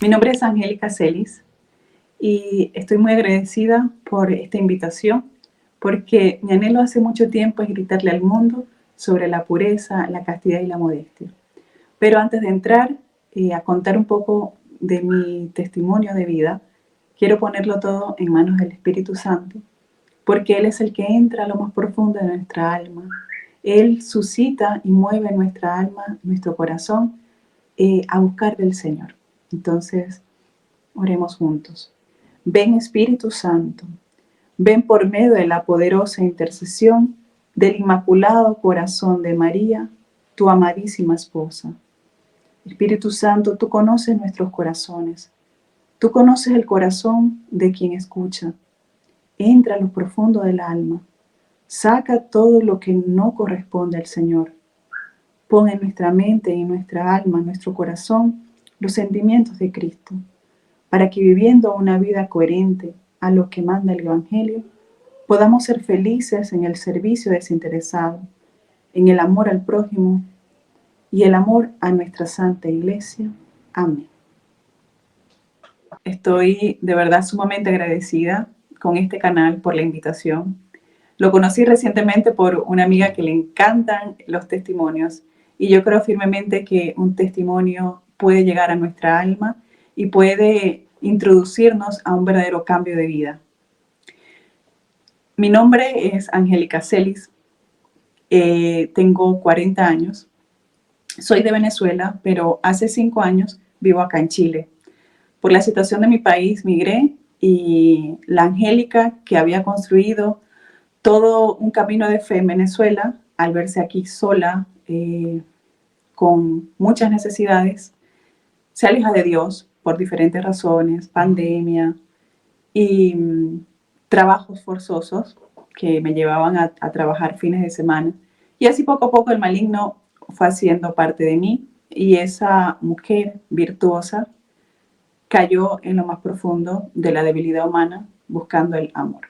Mi nombre es Angélica Celis y estoy muy agradecida por esta invitación porque mi anhelo hace mucho tiempo es gritarle al mundo sobre la pureza, la castidad y la modestia. Pero antes de entrar a contar un poco de mi testimonio de vida, quiero ponerlo todo en manos del Espíritu Santo, porque Él es el que entra a lo más profundo de nuestra alma. Él suscita y mueve nuestra alma, nuestro corazón, a buscar del Señor. Entonces, oremos juntos. Ven Espíritu Santo, ven por medio de la poderosa intercesión del Inmaculado Corazón de María, tu amadísima esposa. Espíritu Santo, tú conoces nuestros corazones, tú conoces el corazón de quien escucha. Entra a lo profundo del alma, saca todo lo que no corresponde al Señor. Pon en nuestra mente y en nuestra alma, en nuestro corazón, los sentimientos de Cristo, para que viviendo una vida coherente a lo que manda el Evangelio, podamos ser felices en el servicio desinteresado, en el amor al prójimo y el amor a nuestra Santa Iglesia. Amén. Estoy de verdad sumamente agradecida con este canal por la invitación. Lo conocí recientemente por una amiga que le encantan los testimonios y yo creo firmemente que un testimonio puede llegar a nuestra alma y puede introducirnos a un verdadero cambio de vida. Mi nombre es Angélica Celis, tengo 40 años, soy de Venezuela, pero hace 5 años vivo acá en Chile. Por la situación de mi país migré y la Angélica que había construido todo un camino de fe en Venezuela, al verse aquí sola, con muchas necesidades, se aleja de Dios por diferentes razones, pandemia y trabajos forzosos que me llevaban a trabajar fines de semana. Y así poco a poco el maligno fue haciendo parte de mí y esa mujer virtuosa cayó en lo más profundo de la debilidad humana buscando el amor.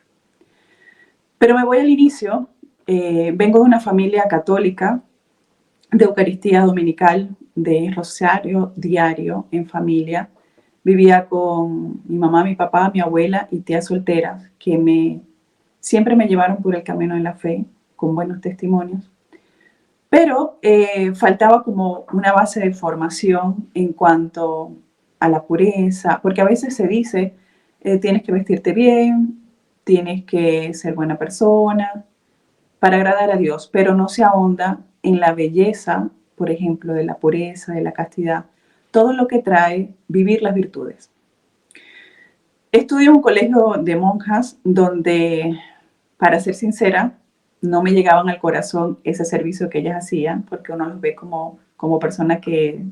Pero me voy al inicio. Vengo de una familia católica de Eucaristía dominical, de rosario diario en familia. Vivía con mi mamá, mi papá, mi abuela y tías solteras que siempre me llevaron por el camino de la fe con buenos testimonios. Pero faltaba como una base de formación en cuanto a la pureza, porque a veces se dice, tienes que vestirte bien, tienes que ser buena persona para agradar a Dios, pero no se ahonda en la belleza, por ejemplo, de la pureza, de la castidad, todo lo que trae vivir las virtudes. Estudio en un colegio de monjas donde, para ser sincera, no me llegaban al corazón ese servicio que ellas hacían, porque uno los ve como persona que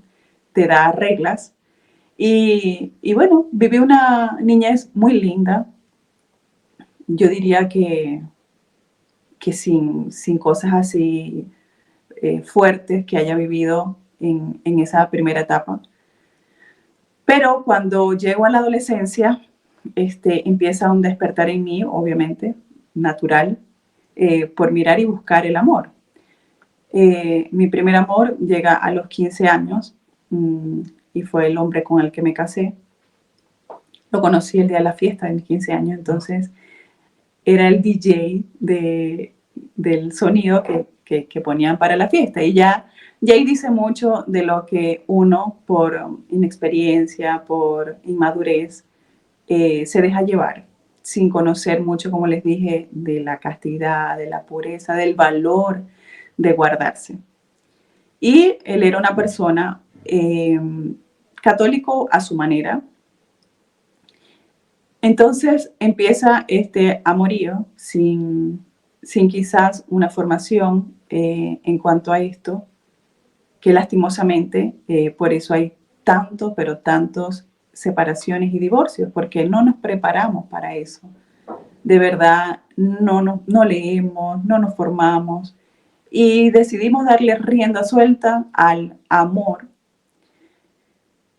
te da reglas. Y bueno, viví una niñez muy linda. Yo diría que sin cosas así fuertes que haya vivido en esa primera etapa. Pero cuando llego a la adolescencia, empieza un despertar en mí, obviamente, natural, por mirar y buscar el amor. Mi primer amor llega a los 15 años y fue el hombre con el que me casé. Lo conocí el día de la fiesta de mis 15 años, entonces era el DJ del sonido que ponían para la fiesta. Y ya ahí dice mucho de lo que uno, por inexperiencia, por inmadurez, se deja llevar, sin conocer mucho, como les dije, de la castidad, de la pureza, del valor de guardarse. Y él era una persona católico a su manera. Entonces empieza este amorío sin quizás una formación en cuanto a esto, que lastimosamente por eso hay tantos, pero tantos separaciones y divorcios, porque no nos preparamos para eso. De verdad, no leemos, no nos formamos y decidimos darle rienda suelta al amor.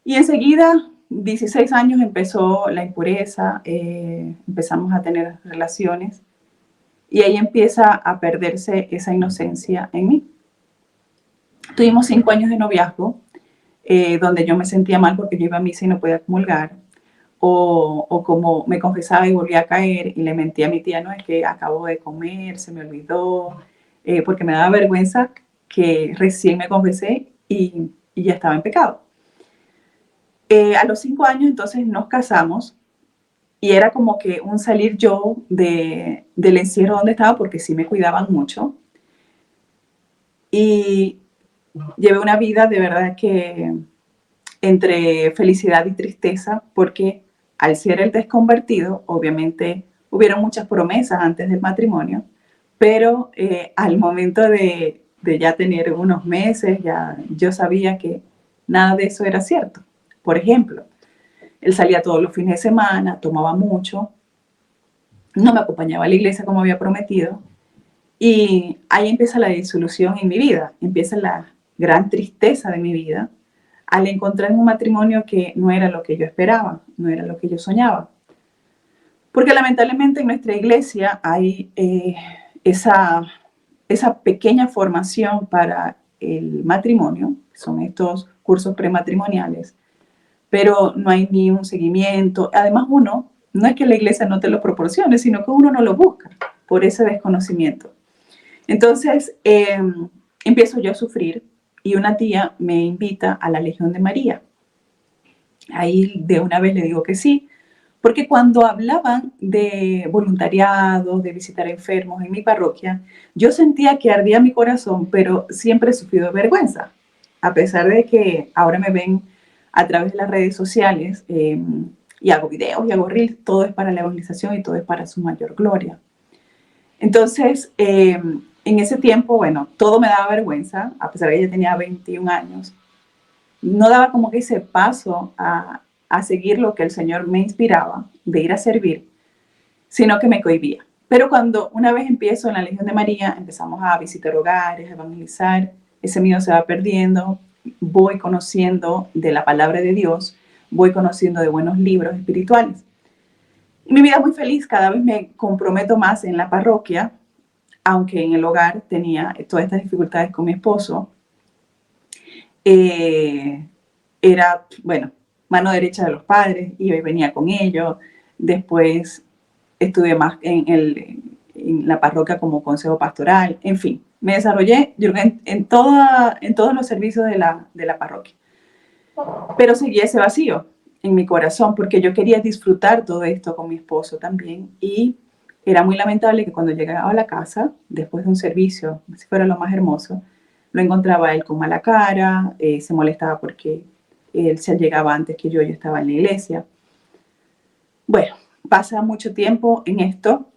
Y enseguida, 16 años, empezó la impureza, empezamos a tener relaciones y ahí empieza a perderse esa inocencia en mí. Tuvimos 5 años de noviazgo donde yo me sentía mal porque yo iba a misa y no podía comulgar, o como me confesaba y volvía a caer y le mentía a mi tía, no, es que acabo de comer, se me olvidó, porque me daba vergüenza que recién me confesé y ya estaba en pecado. A los 5 años entonces nos casamos y era como que un salir yo del encierro donde estaba porque sí me cuidaban mucho y llevé una vida de verdad que entre felicidad y tristeza porque al ser el desconvertido, obviamente hubieron muchas promesas antes del matrimonio, pero al momento de ya tener unos meses, ya yo sabía que nada de eso era cierto. Por ejemplo, él salía todos los fines de semana, tomaba mucho, no me acompañaba a la iglesia como había prometido, y ahí empieza la disolución en mi vida, empieza la gran tristeza de mi vida al encontrar un matrimonio que no era lo que yo esperaba, no era lo que yo soñaba. Porque lamentablemente en nuestra iglesia hay esa pequeña formación para el matrimonio, son estos cursos prematrimoniales, pero no hay ni un seguimiento. Además, uno, no es que la iglesia no te lo proporcione, sino que uno no lo busca por ese desconocimiento. Entonces, empiezo yo a sufrir y una tía me invita a la Legión de María. Ahí de una vez le digo que sí, porque cuando hablaban de voluntariado, de visitar enfermos en mi parroquia, yo sentía que ardía mi corazón, pero siempre he sufrido vergüenza, a pesar de que ahora me ven a través de las redes sociales y hago videos y hago reels, todo es para la evangelización y todo es para su mayor gloria. Entonces, en ese tiempo, bueno, todo me daba vergüenza, a pesar de que yo tenía 21 años. No daba como que ese paso a seguir lo que el Señor me inspiraba de ir a servir, sino que me cohibía. Pero cuando una vez empiezo en la Legión de María, empezamos a visitar hogares, a evangelizar, ese miedo se va perdiendo, voy conociendo de la palabra de Dios, voy conociendo de buenos libros espirituales. Y mi vida es muy feliz, cada vez me comprometo más en la parroquia, aunque en el hogar tenía todas estas dificultades con mi esposo. Era, bueno, mano derecha de los padres, iba y venía con ellos. Después estuve más en la parroquia como consejo pastoral, en fin, me desarrollé yo creo, en todos los servicios de la parroquia. Pero seguía ese vacío en mi corazón porque yo quería disfrutar todo esto con mi esposo también y era muy lamentable que cuando llegaba a la casa, después de un servicio, si fuera lo más hermoso, lo encontraba él con mala cara, se molestaba porque él se llegaba antes que yo estaba en la iglesia. Bueno, pasa mucho tiempo en esto,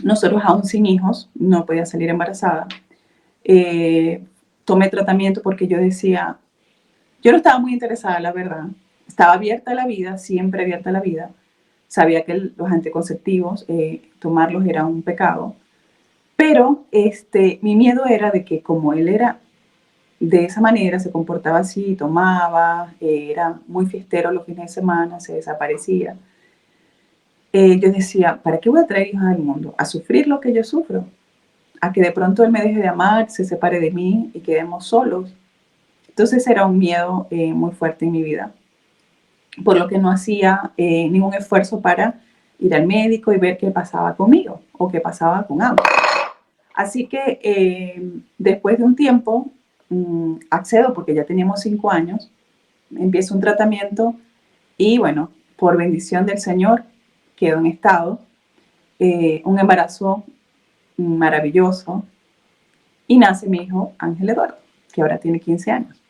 nosotros aún sin hijos, no podía salir embarazada. Tomé tratamiento porque yo decía, yo no estaba muy interesada, la verdad. Estaba abierta a la vida, siempre abierta a la vida. Sabía que los anticonceptivos, tomarlos era un pecado. Pero mi miedo era de que como él era de esa manera, se comportaba así, tomaba, era muy fiestero los fines de semana, se desaparecía. Yo decía, ¿para qué voy a traer hijos al mundo? ¿A sufrir lo que yo sufro? ¿A que de pronto él me deje de amar, se separe de mí y quedemos solos? Entonces era un miedo muy fuerte en mi vida, por lo que no hacía ningún esfuerzo para ir al médico y ver qué pasaba conmigo o qué pasaba con ambos. Así que después de un tiempo accedo, porque ya teníamos 5 años, empiezo un tratamiento y bueno, por bendición del Señor, quedo en estado, un embarazo maravilloso y nace mi hijo Ángel Eduardo, que ahora tiene 15 años.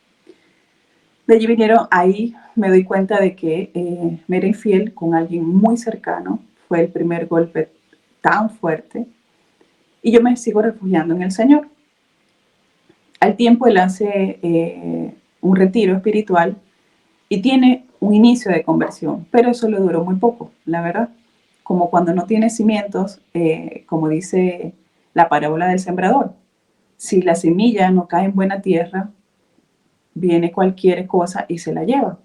De allí vinieron, ahí me doy cuenta de que me era infiel con alguien muy cercano, fue el primer golpe tan fuerte y yo me sigo refugiando en el Señor. Al tiempo él hace un retiro espiritual y tiene un inicio de conversión, pero eso le duró muy poco, la verdad. Como cuando no tiene cimientos, como dice la parábola del sembrador. Si la semilla no cae en buena tierra, viene cualquier cosa y se la lleva.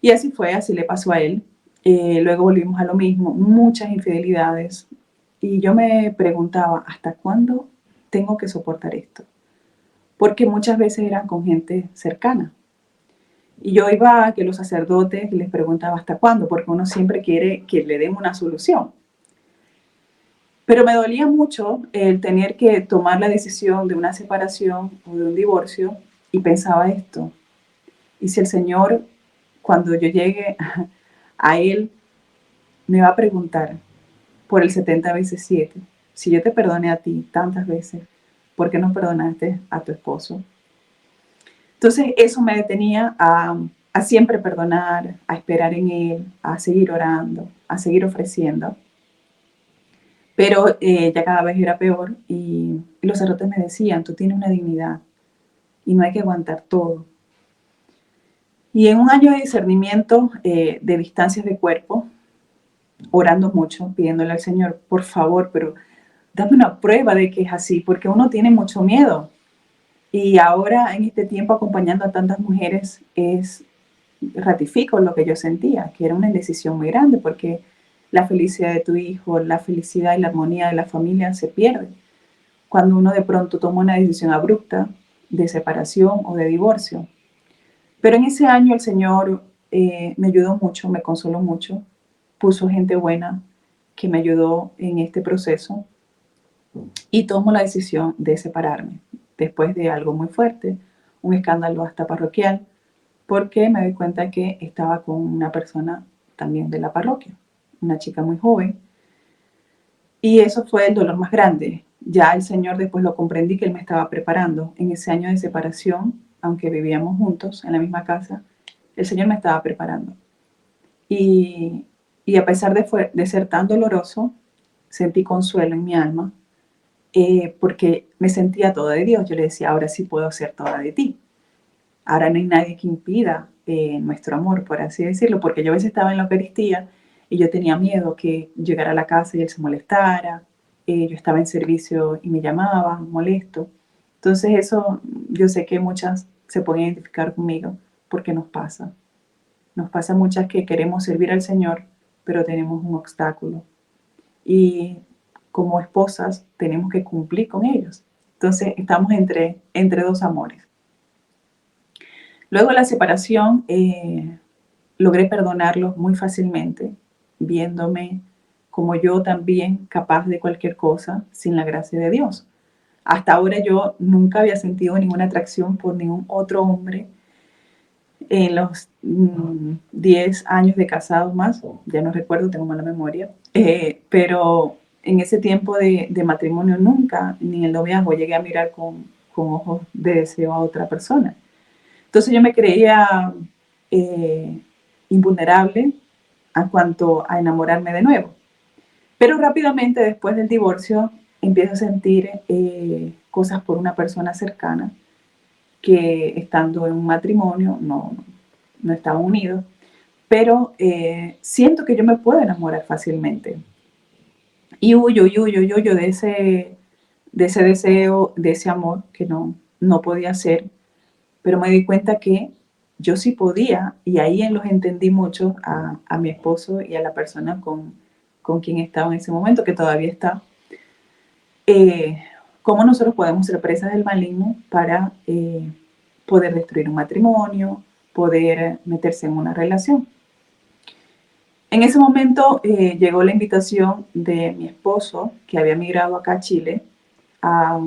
Y así fue, así le pasó a él. Luego volvimos a lo mismo, muchas infidelidades. Y yo me preguntaba, ¿hasta cuándo tengo que soportar esto? Porque muchas veces eran con gente cercana. Y yo iba a que los sacerdotes les preguntaba hasta cuándo, porque uno siempre quiere que le den una solución. Pero me dolía mucho el tener que tomar la decisión de una separación o de un divorcio y pensaba esto, y si el Señor, cuando yo llegue a Él, me va a preguntar por el 70 veces 7, si yo te perdoné a ti tantas veces, ¿por qué no perdonaste a tu esposo? Entonces eso me detenía a siempre perdonar, a esperar en Él, a seguir orando, a seguir ofreciendo. Pero ya cada vez era peor y los sacerdotes me decían, tú tienes una dignidad y no hay que aguantar todo. Y en un año de discernimiento de distancias de cuerpo, orando mucho, pidiéndole al Señor, por favor, pero dame una prueba de que es así, porque uno tiene mucho miedo. Y ahora en este tiempo acompañando a tantas mujeres ratifico lo que yo sentía, que era una indecisión muy grande, porque la felicidad de tu hijo, la felicidad y la armonía de la familia se pierde cuando uno de pronto toma una decisión abrupta de separación o de divorcio. Pero en ese año el Señor me ayudó mucho, me consoló mucho, puso gente buena que me ayudó en este proceso y tomo la decisión de separarme después de algo muy fuerte, un escándalo hasta parroquial, porque me doy cuenta que estaba con una persona también de la parroquia, una chica muy joven, y eso fue el dolor más grande. Ya el Señor después lo comprendí que Él me estaba preparando en ese año de separación, aunque vivíamos juntos en la misma casa, el Señor me estaba preparando. Y, y a pesar de ser tan doloroso, sentí consuelo en mi alma, porque me sentía toda de Dios. Yo le decía, ahora sí puedo ser toda de ti. Ahora no hay nadie que impida nuestro amor, por así decirlo, porque yo a veces estaba en la Eucaristía y yo tenía miedo que llegara a la casa y él se molestara, yo estaba en servicio y me llamaba, molesto. Entonces eso, yo sé que muchas se pueden identificar conmigo porque nos pasa. Nos pasa muchas que queremos servir al Señor, pero tenemos un obstáculo. Y como esposas tenemos que cumplir con ellos. Entonces estamos entre dos amores. Luego de la separación, logré perdonarlos muy fácilmente, viéndome como yo también capaz de cualquier cosa sin la gracia de Dios. Hasta ahora yo nunca había sentido ninguna atracción por ningún otro hombre en los 10 años de casados más, ya no recuerdo, tengo mala memoria, pero en ese tiempo de matrimonio nunca, ni en el noviazgo, llegué a mirar con ojos de deseo a otra persona. Entonces yo me creía eh, invulnerable a cuanto a enamorarme de nuevo. Pero rápidamente después del divorcio empiezo a sentir cosas por una persona cercana que estando en un matrimonio no estaban unidos, pero siento que yo me puedo enamorar fácilmente. Y huyo de ese deseo, de ese amor que no podía ser, pero me di cuenta que yo sí podía y ahí los entendí mucho a mi esposo y a la persona con quien estaba en ese momento, que todavía está, cómo nosotros podemos ser presas del maligno para poder destruir un matrimonio, poder meterse en una relación. En ese momento llegó la invitación de mi esposo, que había migrado acá a Chile, a,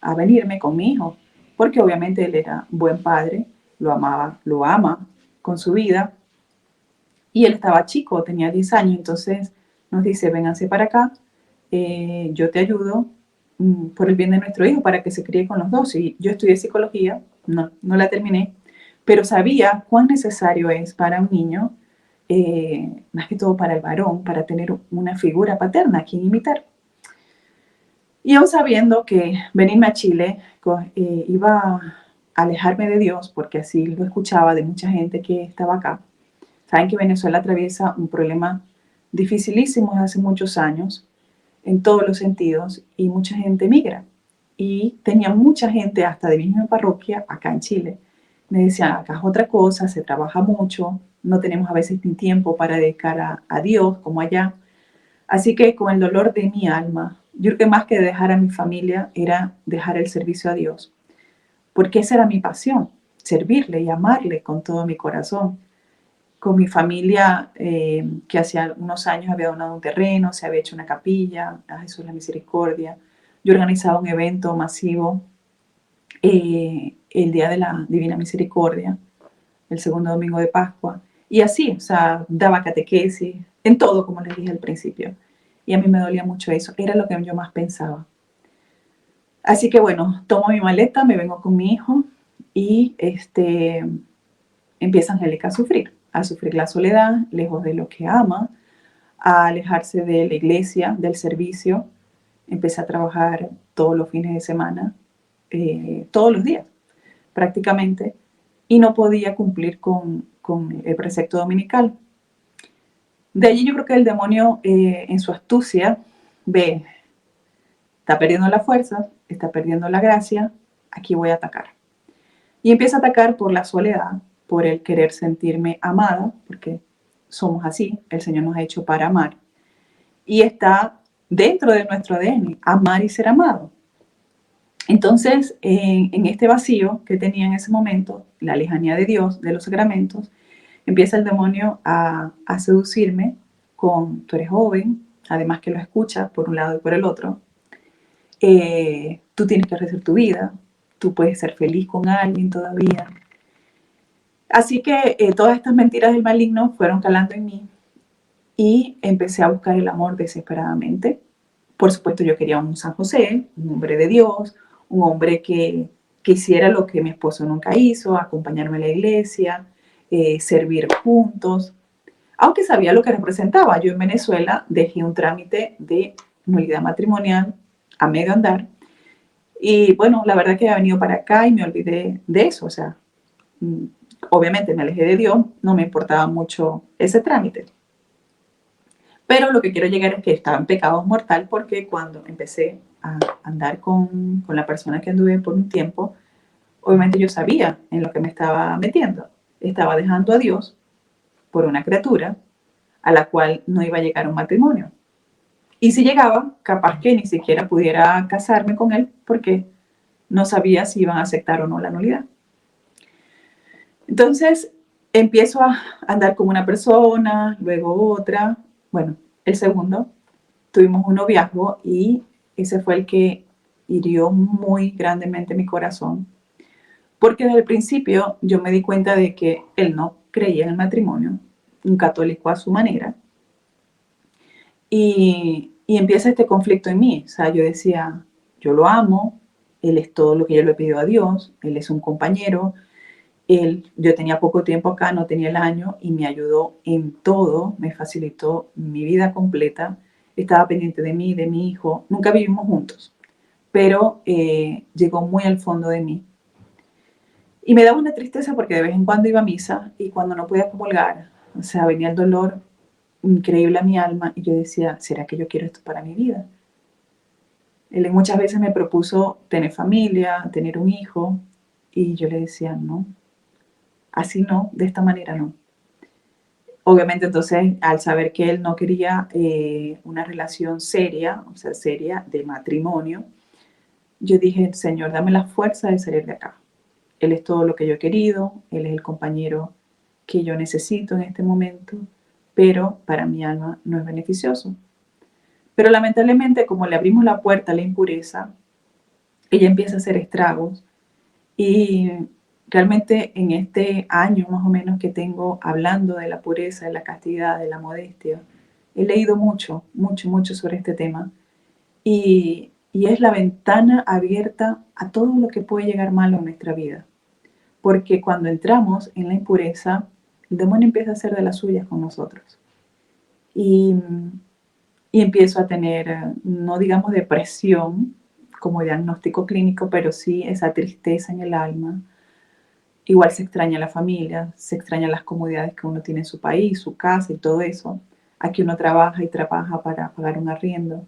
a venirme con mi hijo, porque obviamente él era buen padre, lo amaba, lo ama con su vida, y él estaba chico, tenía 10 años, entonces nos dice, vénganse para acá, yo te ayudo por el bien de nuestro hijo para que se críe con los dos. Y yo estudié psicología, no la terminé, pero sabía cuán necesario es para un niño, más que todo para el varón, para tener una figura paterna a quien imitar. Y aún sabiendo que venirme a Chile iba a alejarme de Dios, porque así lo escuchaba de mucha gente que estaba acá. Saben que Venezuela atraviesa un problema dificilísimo desde hace muchos años, en todos los sentidos, y mucha gente migra. Y tenía mucha gente, hasta de mi misma parroquia, acá en Chile. Me decían, acá es otra cosa, se trabaja mucho, no tenemos a veces ni tiempo para dedicar a Dios como allá. Así que con el dolor de mi alma, yo creo que más que dejar a mi familia era dejar el servicio a Dios, porque esa era mi pasión, servirle y amarle con todo mi corazón. Con mi familia, que hacía unos años había donado un terreno, se había hecho una capilla a Jesús la Misericordia. Yo organizaba un evento masivo el Día de la Divina Misericordia, el segundo domingo de Pascua. Y así, o sea, daba catequesis, en todo, como les dije al principio. Y a mí me dolía mucho eso, era lo que yo más pensaba. Así que bueno, tomo mi maleta, me vengo con mi hijo y empieza Angélica a sufrir la soledad, lejos de lo que ama, a alejarse de la iglesia, del servicio. Empecé a trabajar todos los fines de semana, todos los días prácticamente, y no podía cumplir con el precepto dominical. De allí yo creo que el demonio, en su astucia, ve, está perdiendo la fuerza, está perdiendo la gracia, aquí voy a atacar. Y empieza a atacar por la soledad, por el querer sentirme amada, porque somos así, el Señor nos ha hecho para amar. Y está dentro de nuestro ADN, amar y ser amado. Entonces, en este vacío que tenía en ese momento, la lejanía de Dios, de los sacramentos, empieza el demonio a seducirme con, tú eres joven, además que lo escuchas por un lado y por el otro, tú tienes que rehacer tu vida, tú puedes ser feliz con alguien todavía. Así que todas estas mentiras del maligno fueron calando en mí y empecé a buscar el amor desesperadamente. Por supuesto, yo quería un San José, un hombre de Dios, un hombre que hiciera lo que mi esposo nunca hizo, acompañarme a la iglesia, servir juntos, aunque sabía lo que representaba. Yo en Venezuela dejé un trámite de nulidad matrimonial a medio andar y bueno, la verdad que he venido para acá y me olvidé de eso, o sea, obviamente me alejé de Dios, no me importaba mucho ese trámite. Pero lo que quiero llegar es que estaba en pecado mortal porque cuando empecé a andar con la persona que anduve por un tiempo, obviamente yo sabía en lo que me estaba metiendo. Estaba dejando a Dios por una criatura a la cual no iba a llegar a un matrimonio. Y si llegaba, capaz que ni siquiera pudiera casarme con él porque no sabía si iban a aceptar o no la nulidad. Entonces empiezo a andar con una persona, luego otra. Bueno, el segundo, tuvimos un noviazgo y ese fue el que hirió muy grandemente mi corazón. Porque desde el principio yo me di cuenta de que él no creía en el matrimonio, un católico a su manera. Y empieza este conflicto en mí. O sea, yo decía, yo lo amo, él es todo lo que yo le he pedido a Dios, él es un compañero, yo tenía poco tiempo acá, no tenía el año y me ayudó en todo, me facilitó mi vida completa, estaba pendiente de mí, de mi hijo, nunca vivimos juntos, pero llegó muy al fondo de mí. Y me daba una tristeza porque de vez en cuando iba a misa y cuando no podía comulgar, o sea, venía el dolor increíble a mi alma y yo decía, ¿será que yo quiero esto para mi vida? Él muchas veces me propuso tener familia, tener un hijo y yo le decía, no, así no, de esta manera no. Obviamente entonces al saber que él no quería una relación seria, o sea, seria de matrimonio, yo dije, Señor, dame la fuerza de salir de acá. Él es todo lo que yo he querido, él es el compañero que yo necesito en este momento, pero para mi alma no es beneficioso. Pero lamentablemente, como le abrimos la puerta a la impureza, ella empieza a hacer estragos y realmente en este año más o menos que tengo hablando de la pureza, de la castidad, de la modestia, he leído mucho, mucho, mucho sobre este tema y es la ventana abierta a todo lo que puede llegar malo en nuestra vida. Porque cuando entramos en la impureza, el demonio empieza a hacer de las suyas con nosotros. Y, y empiezo a tener, no digamos depresión como diagnóstico clínico, pero sí esa tristeza en el alma. Igual se extraña la familia, se extrañan las comodidades que uno tiene en su país, su casa y todo eso. Aquí uno trabaja y trabaja para pagar un arriendo.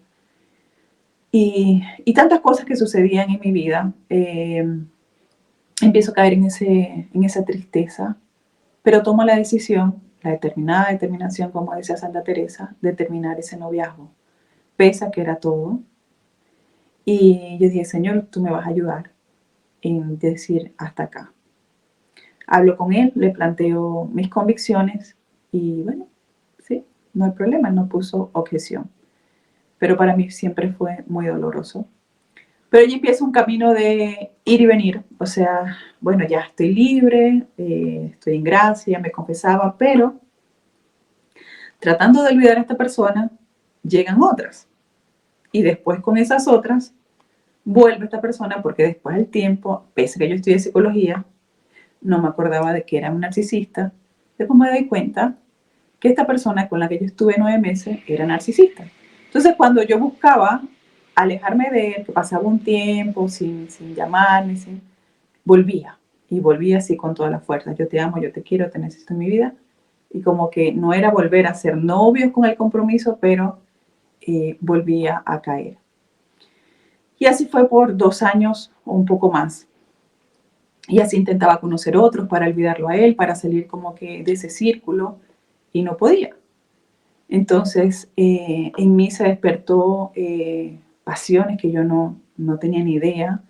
Y tantas cosas que sucedían en mi vida. Empiezo a caer en esa tristeza, pero tomo la decisión, la determinada determinación, como decía Santa Teresa, de terminar ese noviazgo. Pese a que era todo. Y yo dije, Señor, tú me vas a ayudar en decir hasta acá. Hablo con él, le planteo mis convicciones y bueno, sí, no hay problema, él no puso objeción. Pero para mí siempre fue muy doloroso. Pero ya empieza un camino de ir y venir, o sea, bueno, ya estoy libre, estoy en gracia, me confesaba, pero tratando de olvidar a esta persona, llegan otras. Y después con esas otras, vuelve esta persona porque después del tiempo, pese a que yo estudié psicología, no me acordaba de que era un narcisista. Después me doy cuenta que esta persona con la que yo estuve 9 meses era narcisista. Entonces, cuando yo buscaba alejarme de él, que pasaba un tiempo sin llamarme, volvía. Y volvía así con toda la fuerza. Yo te amo, yo te quiero, te necesito en mi vida. Y como que no era volver a ser novios con el compromiso, pero volvía a caer. Y así fue por 2 años o un poco más. Y así intentaba conocer otros para olvidarlo a él, para salir como que de ese círculo y no podía. Entonces en mí se despertó pasiones que yo no tenía ni idea,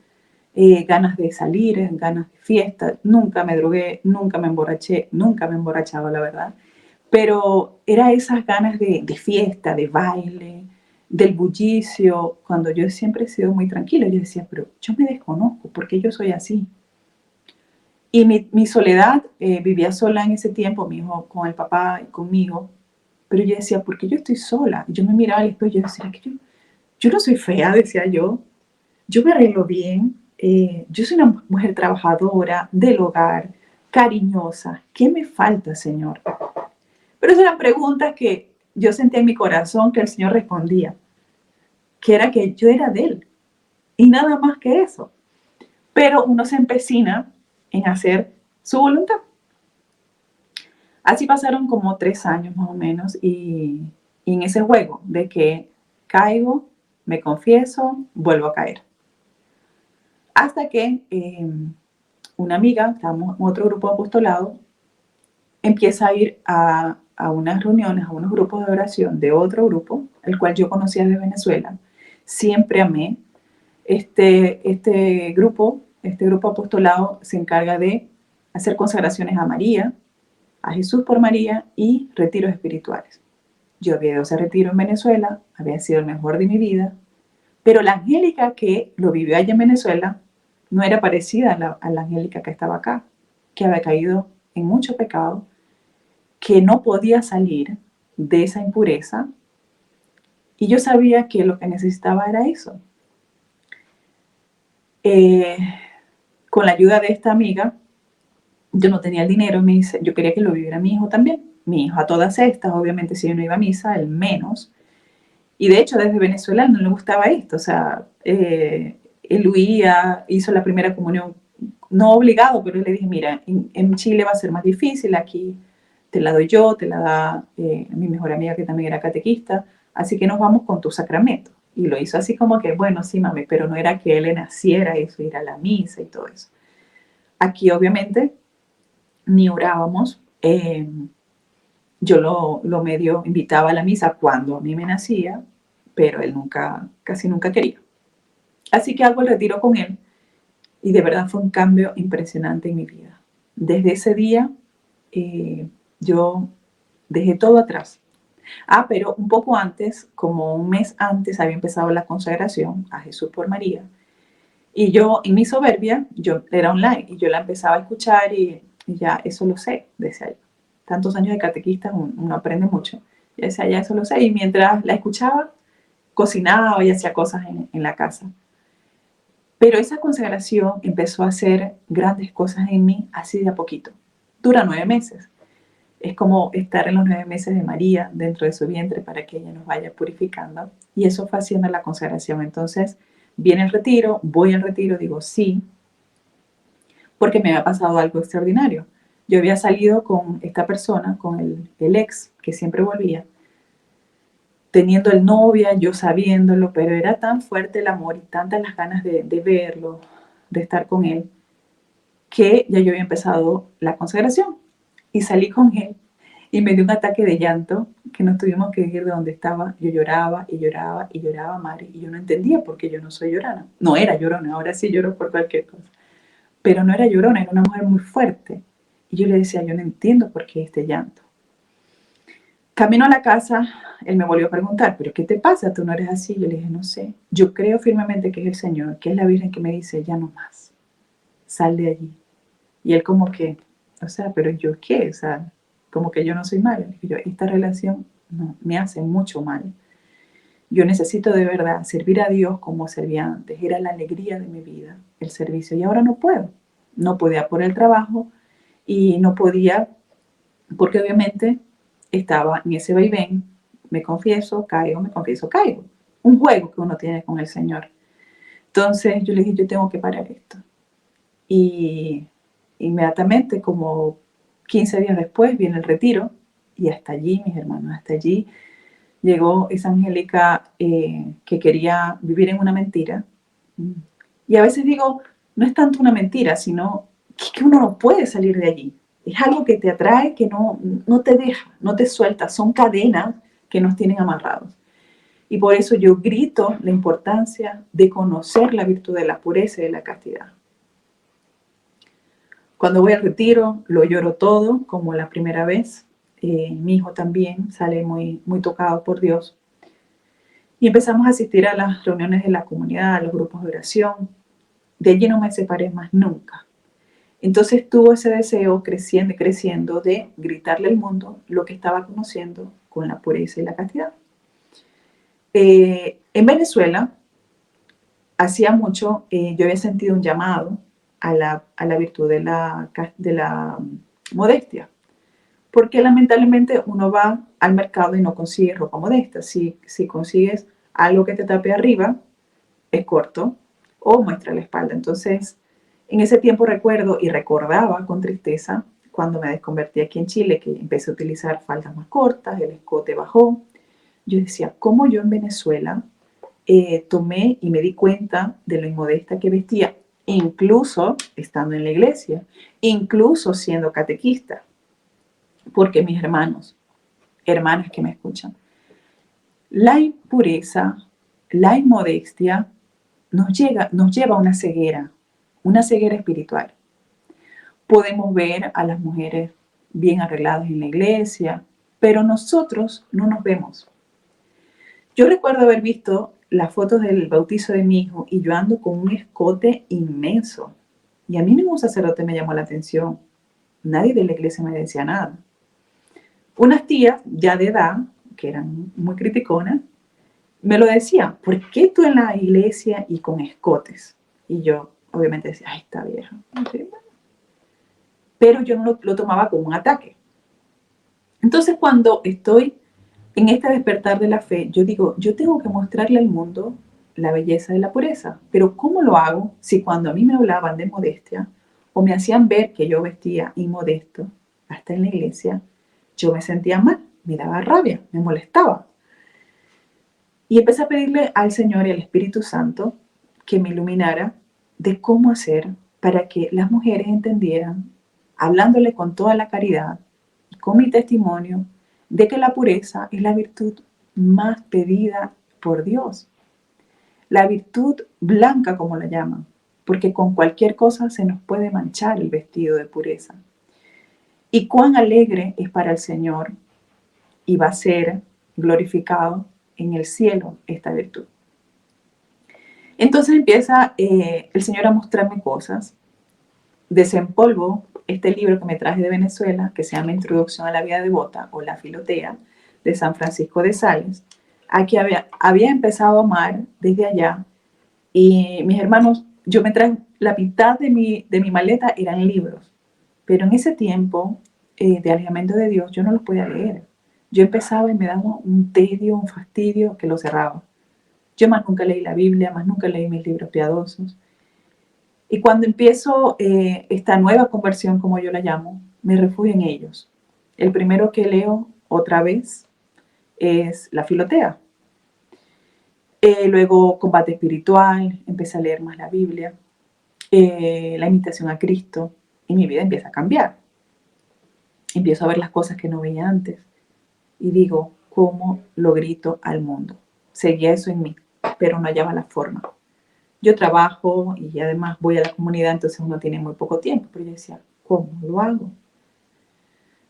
ganas de salir, ganas de fiesta. Nunca me drogué, nunca me emborraché, nunca me he emborrachado, la verdad. Pero era esas ganas de fiesta, de baile, del bullicio, cuando yo siempre he sido muy tranquila. Yo decía, pero yo me desconozco, ¿por qué yo soy así? Y mi soledad, vivía sola en ese tiempo, mi hijo con el papá y conmigo, pero yo decía, ¿por qué yo estoy sola? Y yo me miraba al espejo y yo decía, que yo no soy fea, decía yo me arreglo bien, yo soy una mujer trabajadora, del hogar, cariñosa, ¿qué me falta, Señor? Pero esas eran preguntas que yo sentía en mi corazón que el Señor respondía, que era que yo era de Él, y nada más que eso. Pero uno se empecina en hacer su voluntad. Así pasaron como 3 años más o menos y en ese juego de que caigo, me confieso, vuelvo a caer. Hasta que una amiga, estábamos en otro grupo de apostolado, empieza a ir a unas reuniones, a unos grupos de oración de otro grupo, el cual yo conocía de Venezuela. Siempre amé. Este grupo apostolado se encarga de hacer consagraciones a María, a Jesús por María y retiros espirituales. Yo había ido a ese retiro en Venezuela, había sido el mejor de mi vida, pero la Angélica que lo vivió allá en Venezuela no era parecida a la Angélica que estaba acá, que había caído en mucho pecado, que no podía salir de esa impureza y yo sabía que lo que necesitaba era eso. Eh, con la ayuda de esta amiga, yo no tenía el dinero, me dice, yo quería que lo viviera mi hijo también. Mi hijo a todas estas, obviamente si yo no iba a misa, él menos. Y de hecho desde Venezuela no le gustaba esto, o sea, él huía, hizo la primera comunión, no obligado, pero le dije, mira, en Chile va a ser más difícil, aquí te la doy yo, te la da mi mejor amiga que también era catequista, así que nos vamos con tu sacramento. Y lo hizo así como que, bueno, sí, mami, pero no era que él le naciera eso, ir a la misa y todo eso. Aquí obviamente ni orábamos, yo lo medio invitaba a la misa cuando a mí me nacía, pero él casi nunca quería. Así que hago el retiro con él y de verdad fue un cambio impresionante en mi vida. Desde ese día yo dejé todo atrás. Pero un poco antes, como un mes antes, había empezado la consagración a Jesús por María. Y yo, en mi soberbia, yo era online y yo la empezaba a escuchar y ya, eso lo sé, decía yo. Tantos años de catequista, uno aprende mucho. Yo decía, ya, eso lo sé. Y mientras la escuchaba, cocinaba y hacía cosas en la casa. Pero esa consagración empezó a hacer grandes cosas en mí así de a poquito. Dura 9 meses. Es como estar en los 9 meses de María dentro de su vientre para que ella nos vaya purificando. Y eso fue haciendo la consagración. Entonces, viene el retiro, voy al retiro, digo sí, porque me había pasado algo extraordinario. Yo había salido con esta persona, con el ex, que siempre volvía, teniendo el novia, yo sabiéndolo, pero era tan fuerte el amor y tantas las ganas de verlo, de estar con él, que ya yo había empezado la consagración y salí con él y me dio un ataque de llanto que nos tuvimos que ir de donde estaba. Yo lloraba y lloraba y lloraba, Mari, y yo no entendía por qué yo no soy llorona. No era llorona, ahora sí lloro por cualquier cosa, pero no era llorona, era una mujer muy fuerte. Y yo le decía, yo no entiendo por qué este llanto. Camino a la casa, él me volvió a preguntar, ¿pero qué te pasa? Tú no eres así. Yo le dije, no sé. Yo creo firmemente que es el Señor, que es la Virgen que me dice, ya no más, sal de allí. Y él como que, o sea, ¿pero yo qué? O sea, como que yo no soy mala. Le dije yo, esta relación no, me hace mucho mal. Yo necesito de verdad servir a Dios como servía antes. Era la alegría de mi vida, el servicio. Y ahora no puedo. No podía por el trabajo y no podía porque obviamente estaba en ese vaivén. Me confieso, caigo, me confieso, caigo. Un juego que uno tiene con el Señor. Entonces yo le dije, yo tengo que parar esto. Y inmediatamente, como 15 días después, viene el retiro. Y hasta allí, mis hermanos, hasta allí llegó esa Angélica que quería vivir en una mentira. Y a veces digo, no es tanto una mentira, sino que uno no puede salir de allí. Es algo que te atrae, que no te deja, no te suelta. Son cadenas que nos tienen amarrados. Y por eso yo grito la importancia de conocer la virtud de la pureza y de la castidad. Cuando voy al retiro, lo lloro todo, como la primera vez. Mi hijo también sale muy, muy tocado por Dios. Y empezamos a asistir a las reuniones de la comunidad, a los grupos de oración. De allí no me separé más nunca. Entonces tuvo ese deseo creciendo y creciendo de gritarle al mundo lo que estaba conociendo con la pureza y la castidad. En Venezuela, hacía mucho, yo había sentido un llamado a la virtud de la modestia, porque lamentablemente uno va al mercado y no consigue ropa modesta. Si consigues algo que te tape arriba, es corto o muestra la espalda. Entonces, en ese tiempo recuerdo y recordaba con tristeza cuando me desconvertí aquí en Chile, que empecé a utilizar faldas más cortas, el escote bajó. Yo decía, ¿cómo yo en Venezuela tomé y me di cuenta de lo inmodesta que vestía, incluso estando en la iglesia, incluso siendo catequista? Porque mis hermanos, hermanas que me escuchan, la impureza, la inmodestia nos lleva a una ceguera espiritual. Podemos ver a las mujeres bien arregladas en la iglesia, pero nosotros no nos vemos. Yo recuerdo haber visto las fotos del bautizo de mi hijo y yo ando con un escote inmenso. Y a mí ningún sacerdote me llamó la atención. Nadie de la iglesia me decía nada. Unas tías ya de edad, que eran muy criticonas, me lo decían, ¿por qué tú en la iglesia y con escotes? Y yo obviamente decía, ay, está vieja. Pero yo no lo tomaba como un ataque. Entonces cuando estoy en este despertar de la fe, yo digo, yo tengo que mostrarle al mundo la belleza de la pureza. Pero ¿cómo lo hago si cuando a mí me hablaban de modestia o me hacían ver que yo vestía inmodesto, hasta en la iglesia, yo me sentía mal, me daba rabia, me molestaba? Y empecé a pedirle al Señor y al Espíritu Santo que me iluminara de cómo hacer para que las mujeres entendieran, hablándole con toda la caridad y con mi testimonio, de que la pureza es la virtud más pedida por Dios. La virtud blanca, como la llaman, porque con cualquier cosa se nos puede manchar el vestido de pureza. Y cuán alegre es para el Señor y va a ser glorificado en el cielo esta virtud. Entonces empieza el Señor a mostrarme cosas. Desempolvo este libro que me traje de Venezuela, que se llama Introducción a la vida devota o La Filotea, de San Francisco de Sales. Aquí había empezado a amar desde allá y mis hermanos, yo me traje la mitad de mi maleta eran libros, pero en ese tiempo de alejamiento de Dios yo no los podía leer. Yo empezaba y me daba un tedio, un fastidio que lo cerraba. Yo más nunca leí la Biblia, más nunca leí mis libros piadosos. Y cuando empiezo esta nueva conversión, como yo la llamo, me refugio en ellos. El primero que leo otra vez es La Filotea. Luego Combate Espiritual, empecé a leer más la Biblia, La Imitación a Cristo, y mi vida empieza a cambiar. Empiezo a ver las cosas que no veía antes y digo, ¿cómo lo grito al mundo? Seguía eso en mí, pero no hallaba la forma. Yo trabajo y además voy a la comunidad, entonces uno tiene muy poco tiempo, pero yo decía, ¿cómo lo hago?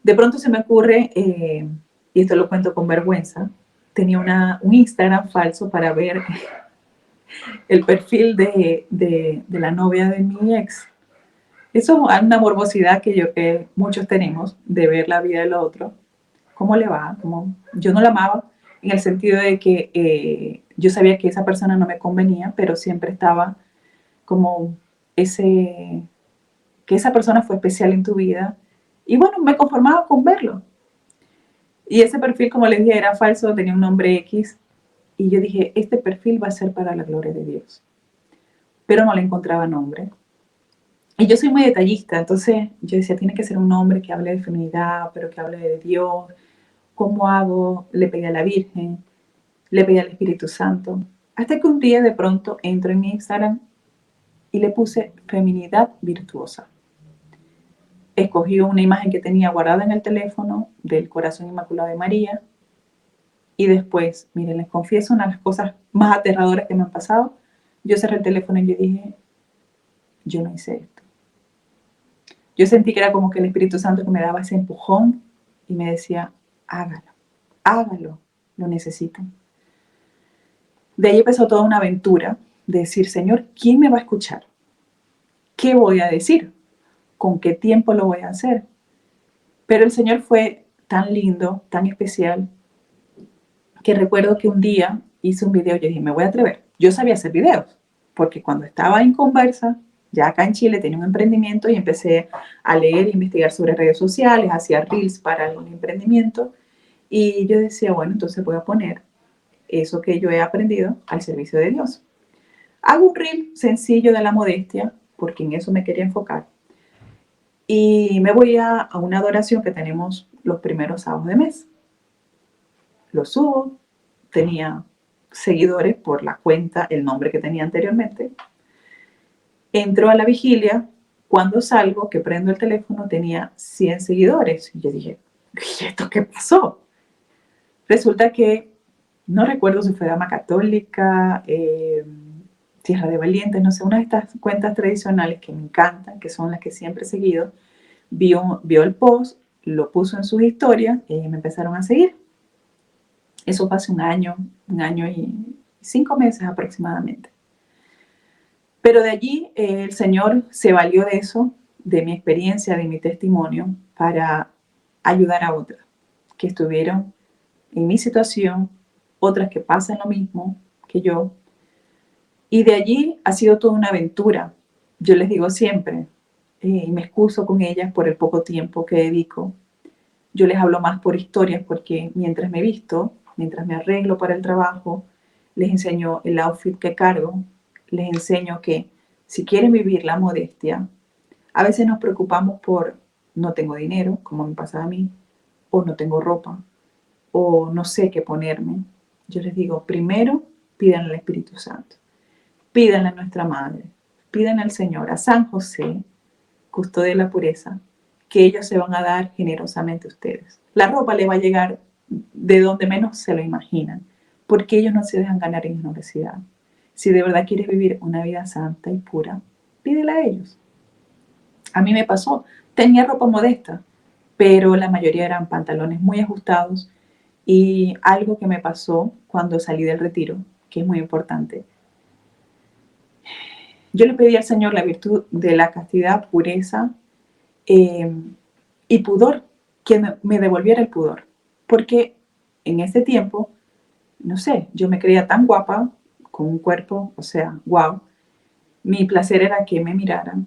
De pronto se me ocurre, y esto lo cuento con vergüenza, tenía un Instagram falso para ver el perfil de la novia de mi ex. Eso es una morbosidad que muchos tenemos de ver la vida del otro. ¿Cómo le va? Yo no la amaba en el sentido de que yo sabía que esa persona no me convenía, pero siempre estaba como ese, que esa persona fue especial en tu vida. Y bueno, me conformaba con verlo. Y ese perfil, como les dije, era falso, tenía un nombre X. Y yo dije, este perfil va a ser para la gloria de Dios. Pero no le encontraba nombre. Y yo soy muy detallista, entonces yo decía, tiene que ser un nombre que hable de feminidad, pero que hable de Dios. ¿Cómo hago? Le pedí a la Virgen, le pedí al Espíritu Santo. Hasta que un día de pronto entro en mi Instagram y le puse feminidad virtuosa. Escogí una imagen que tenía guardada en el teléfono del Corazón Inmaculado de María. Y después, miren, les confieso una de las cosas más aterradoras que me han pasado. Yo cerré el teléfono y yo dije, yo no hice esto. Yo sentí que era como que el Espíritu Santo que me daba ese empujón y me decía, hágalo, hágalo, lo necesito. De ahí empezó toda una aventura de decir, Señor, ¿quién me va a escuchar? ¿Qué voy a decir? ¿Con qué tiempo lo voy a hacer? Pero el Señor fue tan lindo, tan especial, que recuerdo que un día hice un video, yo dije, me voy a atrever. Yo sabía hacer videos, porque cuando estaba en Conversa, ya acá en Chile tenía un emprendimiento y empecé a leer e investigar sobre redes sociales, hacía reels para el emprendimiento y yo decía, bueno, entonces voy a poner eso que yo he aprendido al servicio de Dios. Hago un reel sencillo de la modestia, porque en eso me quería enfocar, y me voy a una adoración que tenemos los primeros sábados de mes. Lo subo, tenía seguidores por la cuenta, el nombre que tenía anteriormente. Entro a la vigilia, cuando salgo, que prendo el teléfono, tenía 100 seguidores. Y yo dije, ¿y esto qué pasó? Resulta que, no recuerdo si fue Dama Católica, Tierra de Valientes, no sé, una de estas cuentas tradicionales que me encantan, que son las que siempre he seguido, vio el post, lo puso en sus historias y me empezaron a seguir. Eso fue hace un año y 5 meses aproximadamente. Pero de allí el Señor se valió de eso, de mi experiencia, de mi testimonio, para ayudar a otras que estuvieron en mi situación, otras que pasan lo mismo que yo. Y de allí ha sido toda una aventura. Yo les digo siempre, y me excuso con ellas por el poco tiempo que dedico. Yo les hablo más por historias porque mientras me visto, mientras me arreglo para el trabajo, les enseño el outfit que cargo, les enseño que si quieren vivir la modestia, a veces nos preocupamos por no tengo dinero, como me pasa a mí, o no tengo ropa, o no sé qué ponerme. Yo les digo, primero pidan al Espíritu Santo, pídanle a nuestra Madre, pidan al Señor, a San José, custodia de la pureza, que ellos se van a dar generosamente a ustedes. La ropa le va a llegar de donde menos se lo imaginan, porque ellos no se dejan ganar en ignorancia. Si de verdad quieres vivir una vida santa y pura, pídela a ellos. A mí me pasó, tenía ropa modesta, pero la mayoría eran pantalones muy ajustados y algo que me pasó cuando salí del retiro, que es muy importante. Yo le pedí al Señor la virtud de la castidad, pureza, eh, y pudor, que me devolviera el pudor. Porque en ese tiempo, no sé, yo me creía tan guapa, con un cuerpo, o sea, wow. Mi placer era que me miraran.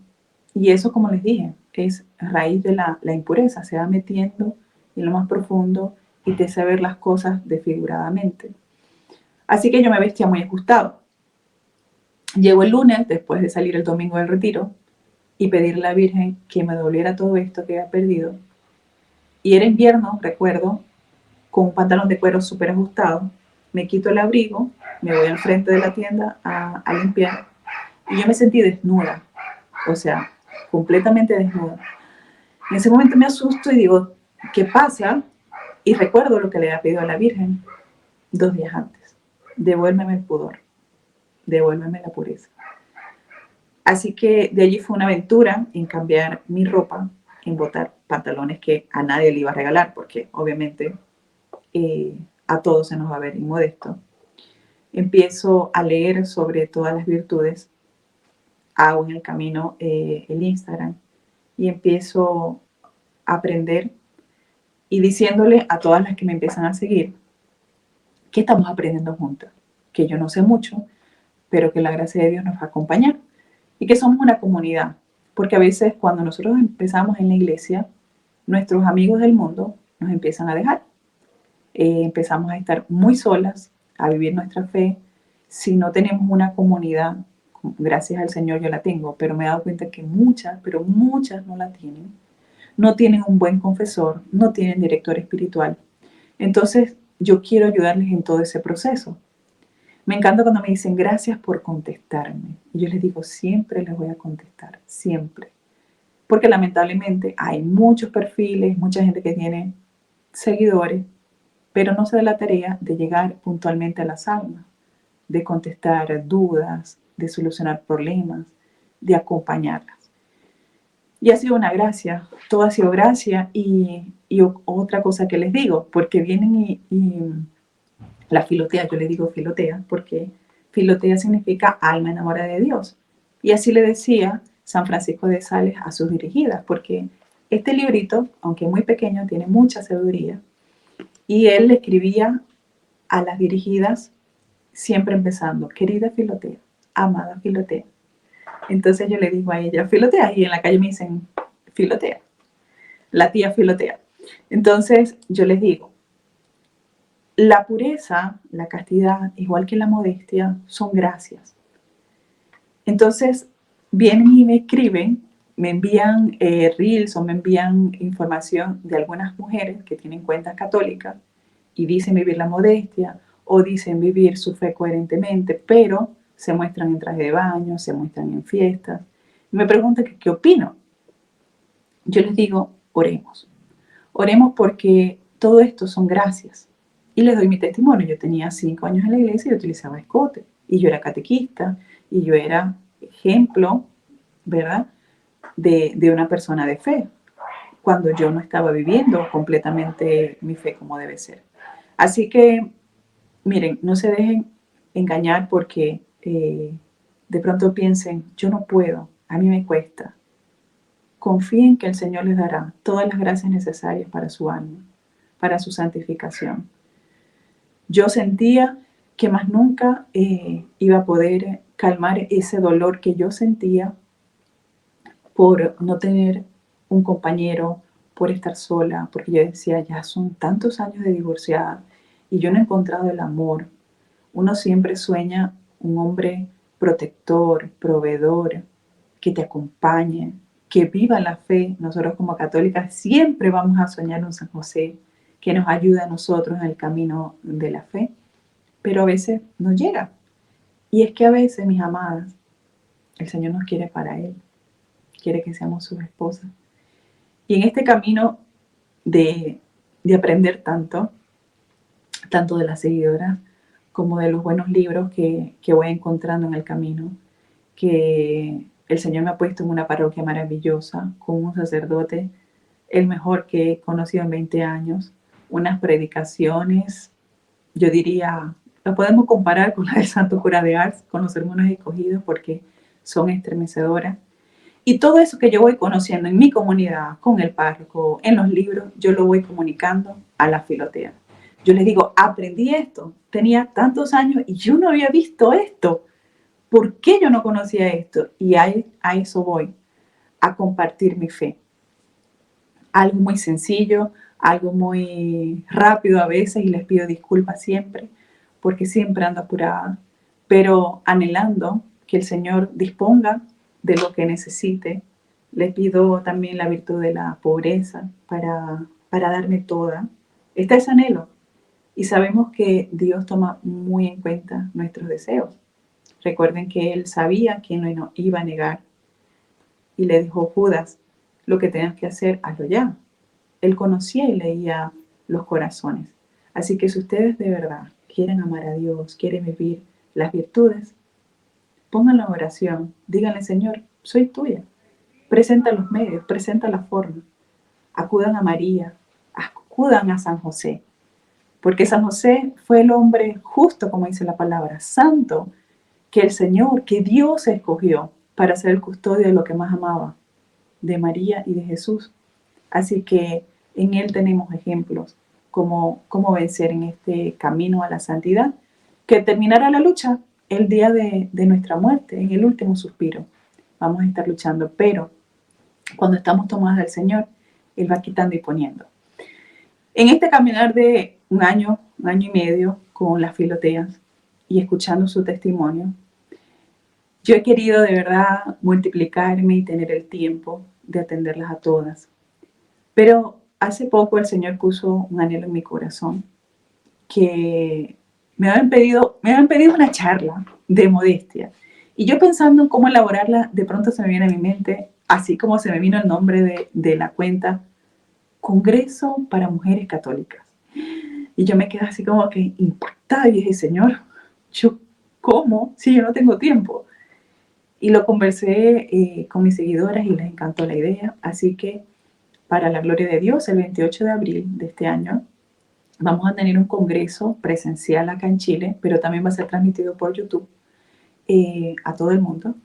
Y eso, como les dije, es raíz de la impureza, se va metiendo en lo más profundo y te hace ver las cosas desfiguradamente. Así que yo me vestía muy ajustado. Llego el lunes, después de salir el domingo del retiro, y pedirle a la Virgen que me devolviera todo esto que había perdido. Y era invierno, recuerdo, con un pantalón de cuero súper ajustado. Me quito el abrigo, me voy al frente de la tienda a limpiar y yo me sentí desnuda, o sea, completamente desnuda. En ese momento me asusto y digo, ¿qué pasa? Y recuerdo lo que le había pedido a la Virgen 2 días antes. Devuélveme el pudor, devuélveme la pureza. Así que de allí fue una aventura en cambiar mi ropa, en botar pantalones que a nadie le iba a regalar, porque obviamente a todos se nos va a ver inmodesto. Empiezo a leer sobre todas las virtudes, hago en el camino el Instagram y empiezo a aprender y diciéndole a todas las que me empiezan a seguir que estamos aprendiendo juntas, que yo no sé mucho, pero que la gracia de Dios nos va a acompañar y que somos una comunidad, porque a veces cuando nosotros empezamos en la iglesia, nuestros amigos del mundo nos empiezan a dejar. Empezamos a estar muy solas, a vivir nuestra fe. Si no tenemos una comunidad, gracias al Señor yo la tengo, pero me he dado cuenta que muchas, pero muchas no la tienen. No tienen un buen confesor, no tienen director espiritual. Entonces, yo quiero ayudarles en todo ese proceso. Me encanta cuando me dicen gracias por contestarme. Y yo les digo, siempre les voy a contestar, siempre. Porque lamentablemente hay muchos perfiles, mucha gente que tiene seguidores, pero no se da la tarea de llegar puntualmente a las almas, de contestar dudas, de solucionar problemas, de acompañarlas. Y ha sido una gracia, todo ha sido gracia y otra cosa que les digo, porque vienen y la filotea, yo le digo filotea, porque filotea significa alma enamorada de Dios. Y así le decía San Francisco de Sales a sus dirigidas, porque este librito, aunque muy pequeño, tiene mucha sabiduría. Y él le escribía a las dirigidas siempre empezando, querida Filotea, amada Filotea. Entonces yo le digo a ella, Filotea, y en la calle me dicen, Filotea, la tía Filotea. Entonces yo les digo, la pureza, la castidad, igual que la modestia, son gracias. Entonces vienen y me escriben, me envían reels o me envían información de algunas mujeres que tienen cuentas católicas y dicen vivir la modestia o dicen vivir su fe coherentemente, pero se muestran en traje de baño, se muestran en fiestas. Me preguntan qué opino. Yo les digo, oremos. Oremos porque todo esto son gracias. Y les doy mi testimonio. Yo tenía 5 años en la iglesia y utilizaba escote. Y yo era catequista y yo era ejemplo, ¿verdad?, de una persona de fe, cuando yo no estaba viviendo completamente mi fe como debe ser. Así que, miren, no se dejen engañar porque de pronto piensen, yo no puedo, a mí me cuesta. Confíen que el Señor les dará todas las gracias necesarias para su alma, para su santificación. Yo sentía que más nunca iba a poder calmar ese dolor que yo sentía por no tener un compañero, por estar sola, porque yo decía, ya son tantos años de divorciada y yo no he encontrado el amor. Uno siempre sueña un hombre protector, proveedor, que te acompañe, que viva la fe. Nosotros como católicas siempre vamos a soñar un San José que nos ayude a nosotros en el camino de la fe, pero a veces no llega. Y es que a veces, mis amadas, el Señor nos quiere para Él, quiere que seamos sus esposas. Y en este camino de aprender tanto de las seguidoras como de los buenos libros que voy encontrando en el camino, que el Señor me ha puesto en una parroquia maravillosa, con un sacerdote, el mejor que he conocido en 20 años, unas predicaciones, yo diría, lo podemos comparar con la del Santo Cura de Ars, con los hermanos escogidos, porque son estremecedoras. Y todo eso que yo voy conociendo en mi comunidad, con el párroco, en los libros, yo lo voy comunicando a la filotea. Yo les digo, aprendí esto, tenía tantos años y yo no había visto esto. ¿Por qué yo no conocía esto? Y a eso voy, a compartir mi fe. Algo muy sencillo, algo muy rápido a veces y les pido disculpas siempre, porque siempre ando apurada, pero anhelando que el Señor disponga de lo que necesite. Le pido también la virtud de la pobreza para darme toda. Está ese anhelo y sabemos que Dios toma muy en cuenta nuestros deseos. Recuerden que Él sabía quién lo iba a negar y le dijo, Judas, lo que tengas que hacer, hazlo ya. Él conocía y leía los corazones. Así que si ustedes de verdad quieren amar a Dios, quieren vivir las virtudes, pónganlo en oración. Díganle, Señor, soy tuya. Presenta los medios, presenta la forma. acudan a María, acudan a San José, porque San José fue el hombre justo, como dice la palabra, santo, que el Señor, que Dios escogió para ser el custodio de lo que más amaba, de María y de Jesús. Así que en Él tenemos ejemplos cómo vencer en este camino a la santidad, que terminará la lucha el día de nuestra muerte, en el último suspiro. Vamos a estar luchando, pero cuando estamos tomados del Señor, Él va quitando y poniendo. En este caminar de un año y medio con las filoteas y escuchando su testimonio, yo he querido de verdad multiplicarme y tener el tiempo de atenderlas a todas. Pero hace poco el Señor puso un anhelo en mi corazón que me habían pedido una charla de modestia. Y yo pensando en cómo elaborarla, de pronto se me viene a mi mente, así como se me vino el nombre de la cuenta, Congreso para Mujeres Católicas. Y yo me quedé así como que impactada y dije, Señor, ¿yo cómo? Si yo no tengo tiempo. Y lo conversé con mis seguidoras y les encantó la idea. Así que, para la gloria de Dios, el 28 de abril de este año, vamos a tener un congreso presencial acá en Chile, pero también va a ser transmitido por YouTube a todo el mundo.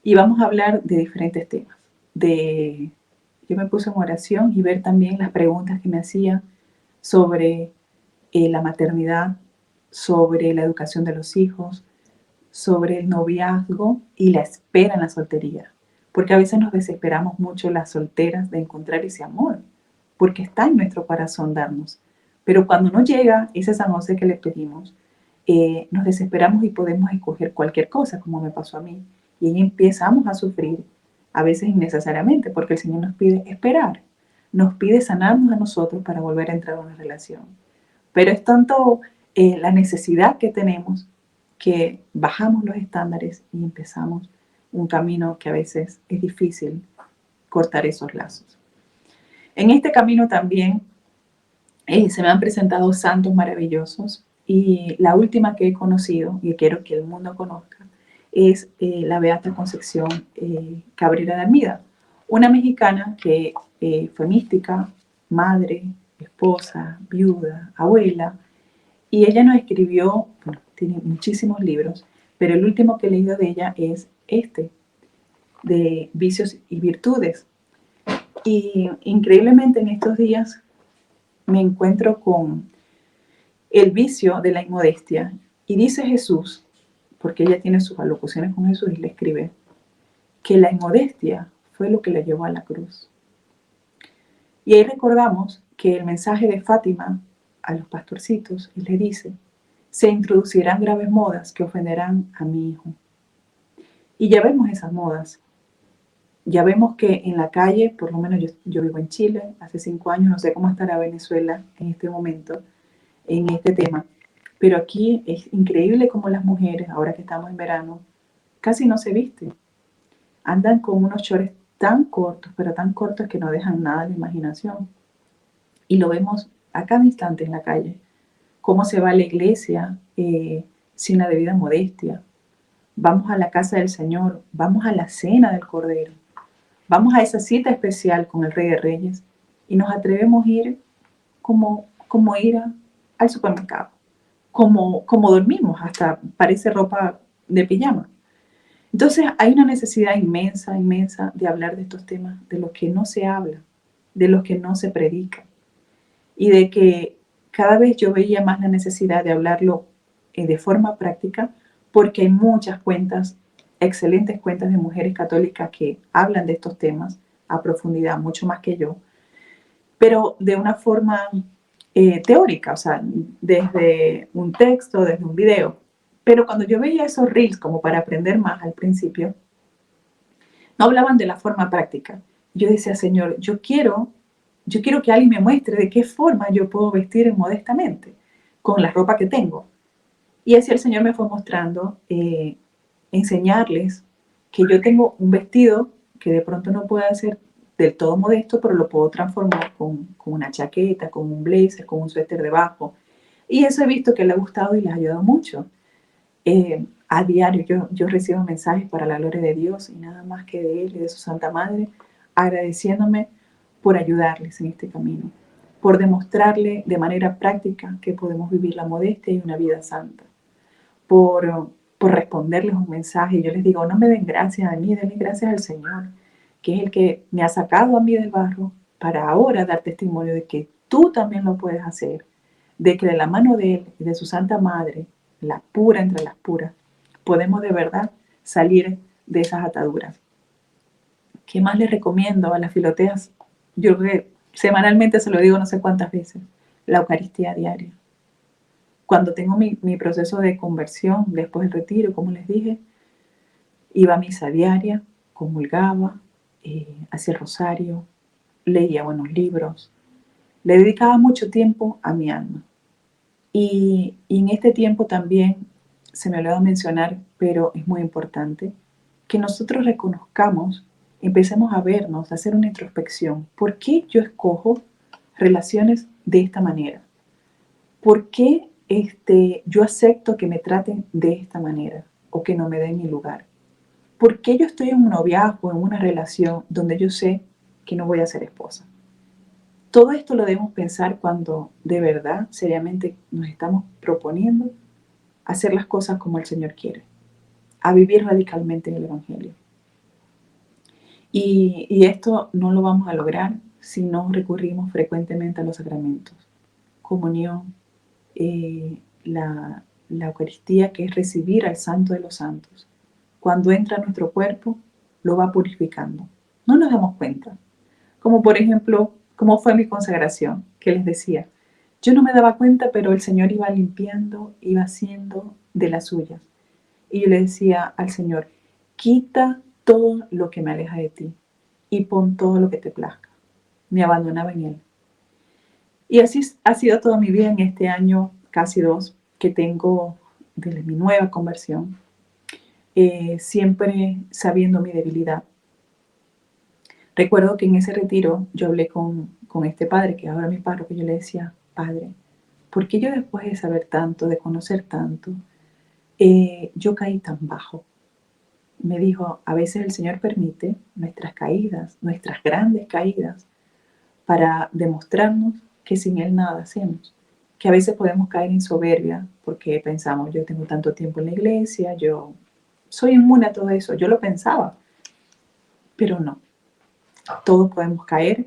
Y vamos a hablar de diferentes temas. Yo me puse en oración y ver también las preguntas que me hacía sobre la maternidad, sobre la educación de los hijos, sobre el noviazgo y la espera en la soltería. Porque a veces nos desesperamos mucho las solteras de encontrar ese amor, porque está en nuestro corazón darnos. Pero cuando no llega ese San José que le pedimos, nos desesperamos y podemos escoger cualquier cosa, como me pasó a mí. Y ahí empezamos a sufrir, a veces innecesariamente, porque el Señor nos pide esperar, nos pide sanarnos a nosotros para volver a entrar a una relación. Pero es tanto la necesidad que tenemos que bajamos los estándares y empezamos un camino que a veces es difícil cortar esos lazos. En este camino también se me han presentado santos maravillosos y la última que he conocido y quiero que el mundo conozca es la Beata Concepción Cabrera de Armida, una mexicana que fue mística, madre, esposa, viuda, abuela, y ella nos escribió, bueno, tiene muchísimos libros, pero el último que he leído de ella es este, de Vicios y Virtudes. Y increíblemente en estos días me encuentro con el vicio de la inmodestia. Y dice Jesús, porque ella tiene sus alocuciones con Jesús y le escribe, que la inmodestia fue lo que le llevó a la cruz. Y ahí recordamos que el mensaje de Fátima a los pastorcitos, y le dice, se introducirán graves modas que ofenderán a mi hijo. Y ya vemos esas modas. Ya vemos que en la calle, por lo menos yo vivo en Chile, hace 5 años, no sé cómo estará Venezuela en este momento, en este tema, pero aquí es increíble cómo las mujeres, ahora que estamos en verano, casi no se visten. Andan con unos shorts tan cortos, pero tan cortos que no dejan nada de la imaginación. Y lo vemos a cada instante en la calle. Cómo se va a la iglesia sin la debida modestia. Vamos a la casa del Señor, vamos a la cena del Cordero, vamos a esa cita especial con el Rey de Reyes y nos atrevemos a ir como ir al supermercado, como dormimos, hasta parece ropa de pijama. Entonces hay una necesidad inmensa, inmensa de hablar de estos temas, de los que no se habla, de los que no se predica y de que cada vez yo veía más la necesidad de hablarlo de forma práctica porque hay muchas cuentas, excelentes cuentas de mujeres católicas que hablan de estos temas a profundidad, mucho más que yo, pero de una forma teórica, o sea, desde un texto, desde un video. Pero cuando yo veía esos reels como para aprender más al principio, no hablaban de la forma práctica. Yo decía, Señor, yo quiero que alguien me muestre de qué forma yo puedo vestir modestamente con la ropa que tengo. Y así el Señor me fue mostrando, enseñarles que yo tengo un vestido que de pronto no puede ser del todo modesto, pero lo puedo transformar con una chaqueta, con un blazer, con un suéter debajo. Y eso he visto que le ha gustado y les ha ayudado mucho. A diario yo recibo mensajes para la gloria de Dios y nada más que de Él y de su Santa Madre, agradeciéndome por ayudarles en este camino, por demostrarle de manera práctica que podemos vivir la modestia y una vida santa, por responderles un mensaje. Yo les digo, no me den gracias a mí, denle gracias al Señor, que es el que me ha sacado a mí del barro para ahora dar testimonio de que tú también lo puedes hacer, de que de la mano de Él y de su Santa Madre, la pura entre las puras, podemos de verdad salir de esas ataduras. ¿Qué más les recomiendo a las filoteas? Yo creo que semanalmente se lo digo no sé cuántas veces, la Eucaristía diaria. Cuando tengo mi proceso de conversión, después del retiro, como les dije, iba a misa diaria, comulgaba, hacía el rosario, leía buenos libros, le dedicaba mucho tiempo a mi alma. Y en este tiempo también, se me olvidó mencionar, pero es muy importante, que nosotros reconozcamos, empecemos a vernos, a hacer una introspección. ¿Por qué yo escojo relaciones de esta manera? ¿Por qué yo acepto que me traten de esta manera o que no me den mi lugar? ¿Por qué yo estoy en un noviazgo, en una relación donde yo sé que no voy a ser esposa? Todo esto lo debemos pensar cuando de verdad, seriamente, nos estamos proponiendo hacer las cosas como el Señor quiere, a vivir radicalmente en el Evangelio. Y esto no lo vamos a lograr si no recurrimos frecuentemente a los sacramentos. Comunión, la Eucaristía, que es recibir al Santo de los Santos. Cuando entra a nuestro cuerpo, lo va purificando. No nos damos cuenta. Como por ejemplo, cómo fue mi consagración, que les decía. Yo no me daba cuenta, pero el Señor iba limpiando, iba haciendo de las suyas. Y yo le decía al Señor, quita todo lo que me aleja de ti y pon todo lo que te plazca. Me abandonaba en Él. Y así ha sido toda mi vida en este año, casi 2, que tengo de mi nueva conversión, siempre sabiendo mi debilidad. Recuerdo que en ese retiro yo hablé con este padre, que es ahora mi párroco, que yo le decía, Padre, ¿por qué yo después de saber tanto, de conocer tanto, yo caí tan bajo? Me dijo, a veces el Señor permite nuestras caídas, nuestras grandes caídas, para demostrarnos que sin Él nada hacemos. Que a veces podemos caer en soberbia porque pensamos, yo tengo tanto tiempo en la iglesia, yo soy inmune a todo eso. Yo lo pensaba, pero no. Todos podemos caer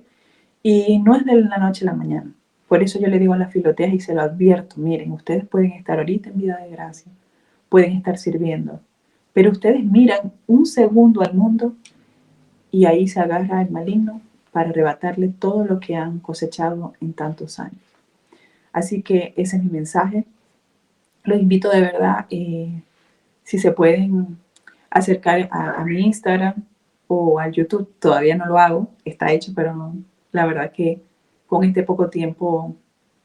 y no es de la noche a la mañana. Por eso yo le digo a las filoteas y se lo advierto, miren, ustedes pueden estar ahorita en vida de gracia, pueden estar sirviendo, pero ustedes miran un segundo al mundo y ahí se agarra el maligno para arrebatarle todo lo que han cosechado en tantos años. Así que ese es mi mensaje. Los invito de verdad, si se pueden acercar a mi Instagram o al YouTube, todavía no lo hago, está hecho, pero la verdad que con este poco tiempo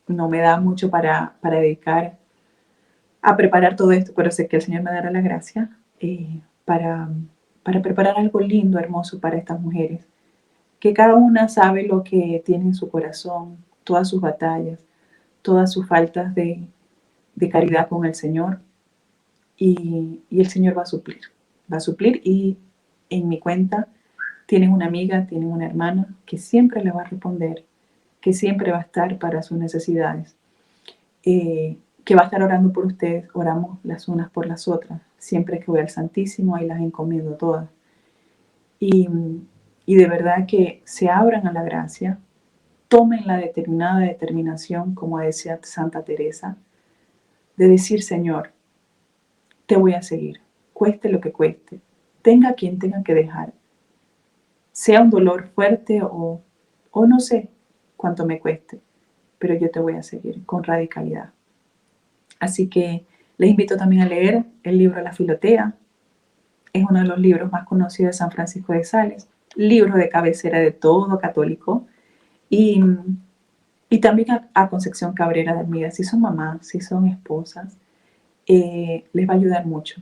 no me da mucho para dedicar a preparar todo esto, pero sé que el Señor me dará la gracia para, para preparar algo lindo, hermoso para estas mujeres, que cada una sabe lo que tiene en su corazón, todas sus batallas, todas sus faltas de caridad con el Señor, y el Señor va a suplir y en mi cuenta tienen una amiga, tienen una hermana que siempre le va a responder, que siempre va a estar para sus necesidades, que va a estar orando por ustedes, oramos las unas por las otras, siempre que voy al Santísimo, ahí las encomiendo todas. Y, y de verdad que se abran a la gracia, tomen la determinada determinación, como decía Santa Teresa, de decir, Señor, te voy a seguir, cueste lo que cueste, tenga quien tenga que dejar, sea un dolor fuerte o no sé cuánto me cueste, pero yo te voy a seguir con radicalidad. Así que les invito también a leer el libro La Filotea. Es uno de los libros más conocidos de San Francisco de Sales, libro de cabecera de todo católico. Y, y también a Concepción Cabrera de Armida, si son mamás, si son esposas, les va a ayudar mucho.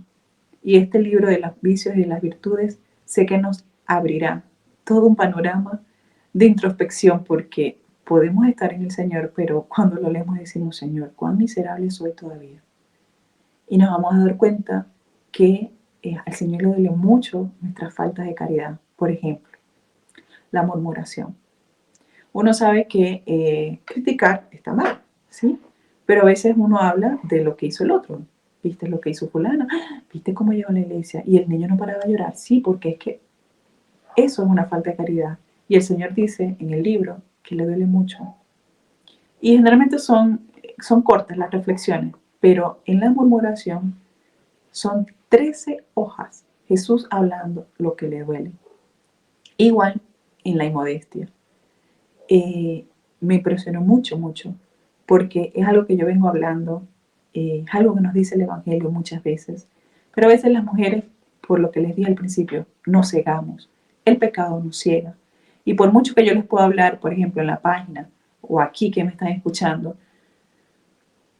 Y este libro de los vicios y de las virtudes sé que nos abrirá todo un panorama de introspección, porque podemos estar en el Señor, pero cuando lo leemos decimos, Señor, cuán miserable soy todavía. Y nos vamos a dar cuenta que al Señor le duele mucho nuestras faltas de caridad. Por ejemplo, la murmuración. Uno sabe que criticar está mal, ¿sí? Pero a veces uno habla de lo que hizo el otro. ¿Viste lo que hizo fulana? ¿Viste cómo llegó a la iglesia? Y el niño no paraba de llorar. Sí, porque es que eso es una falta de caridad. Y el Señor dice en el libro que le duele mucho. Y generalmente son cortas las reflexiones, pero en la murmuración son 13 hojas. Jesús hablando lo que le duele. Igual en la inmodestia. Me impresionó mucho, mucho, porque es algo que yo vengo hablando, es algo que nos dice el Evangelio muchas veces, pero a veces las mujeres, por lo que les dije al principio, nos cegamos, el pecado nos ciega, y por mucho que yo les pueda hablar, por ejemplo, en la página o aquí que me están escuchando,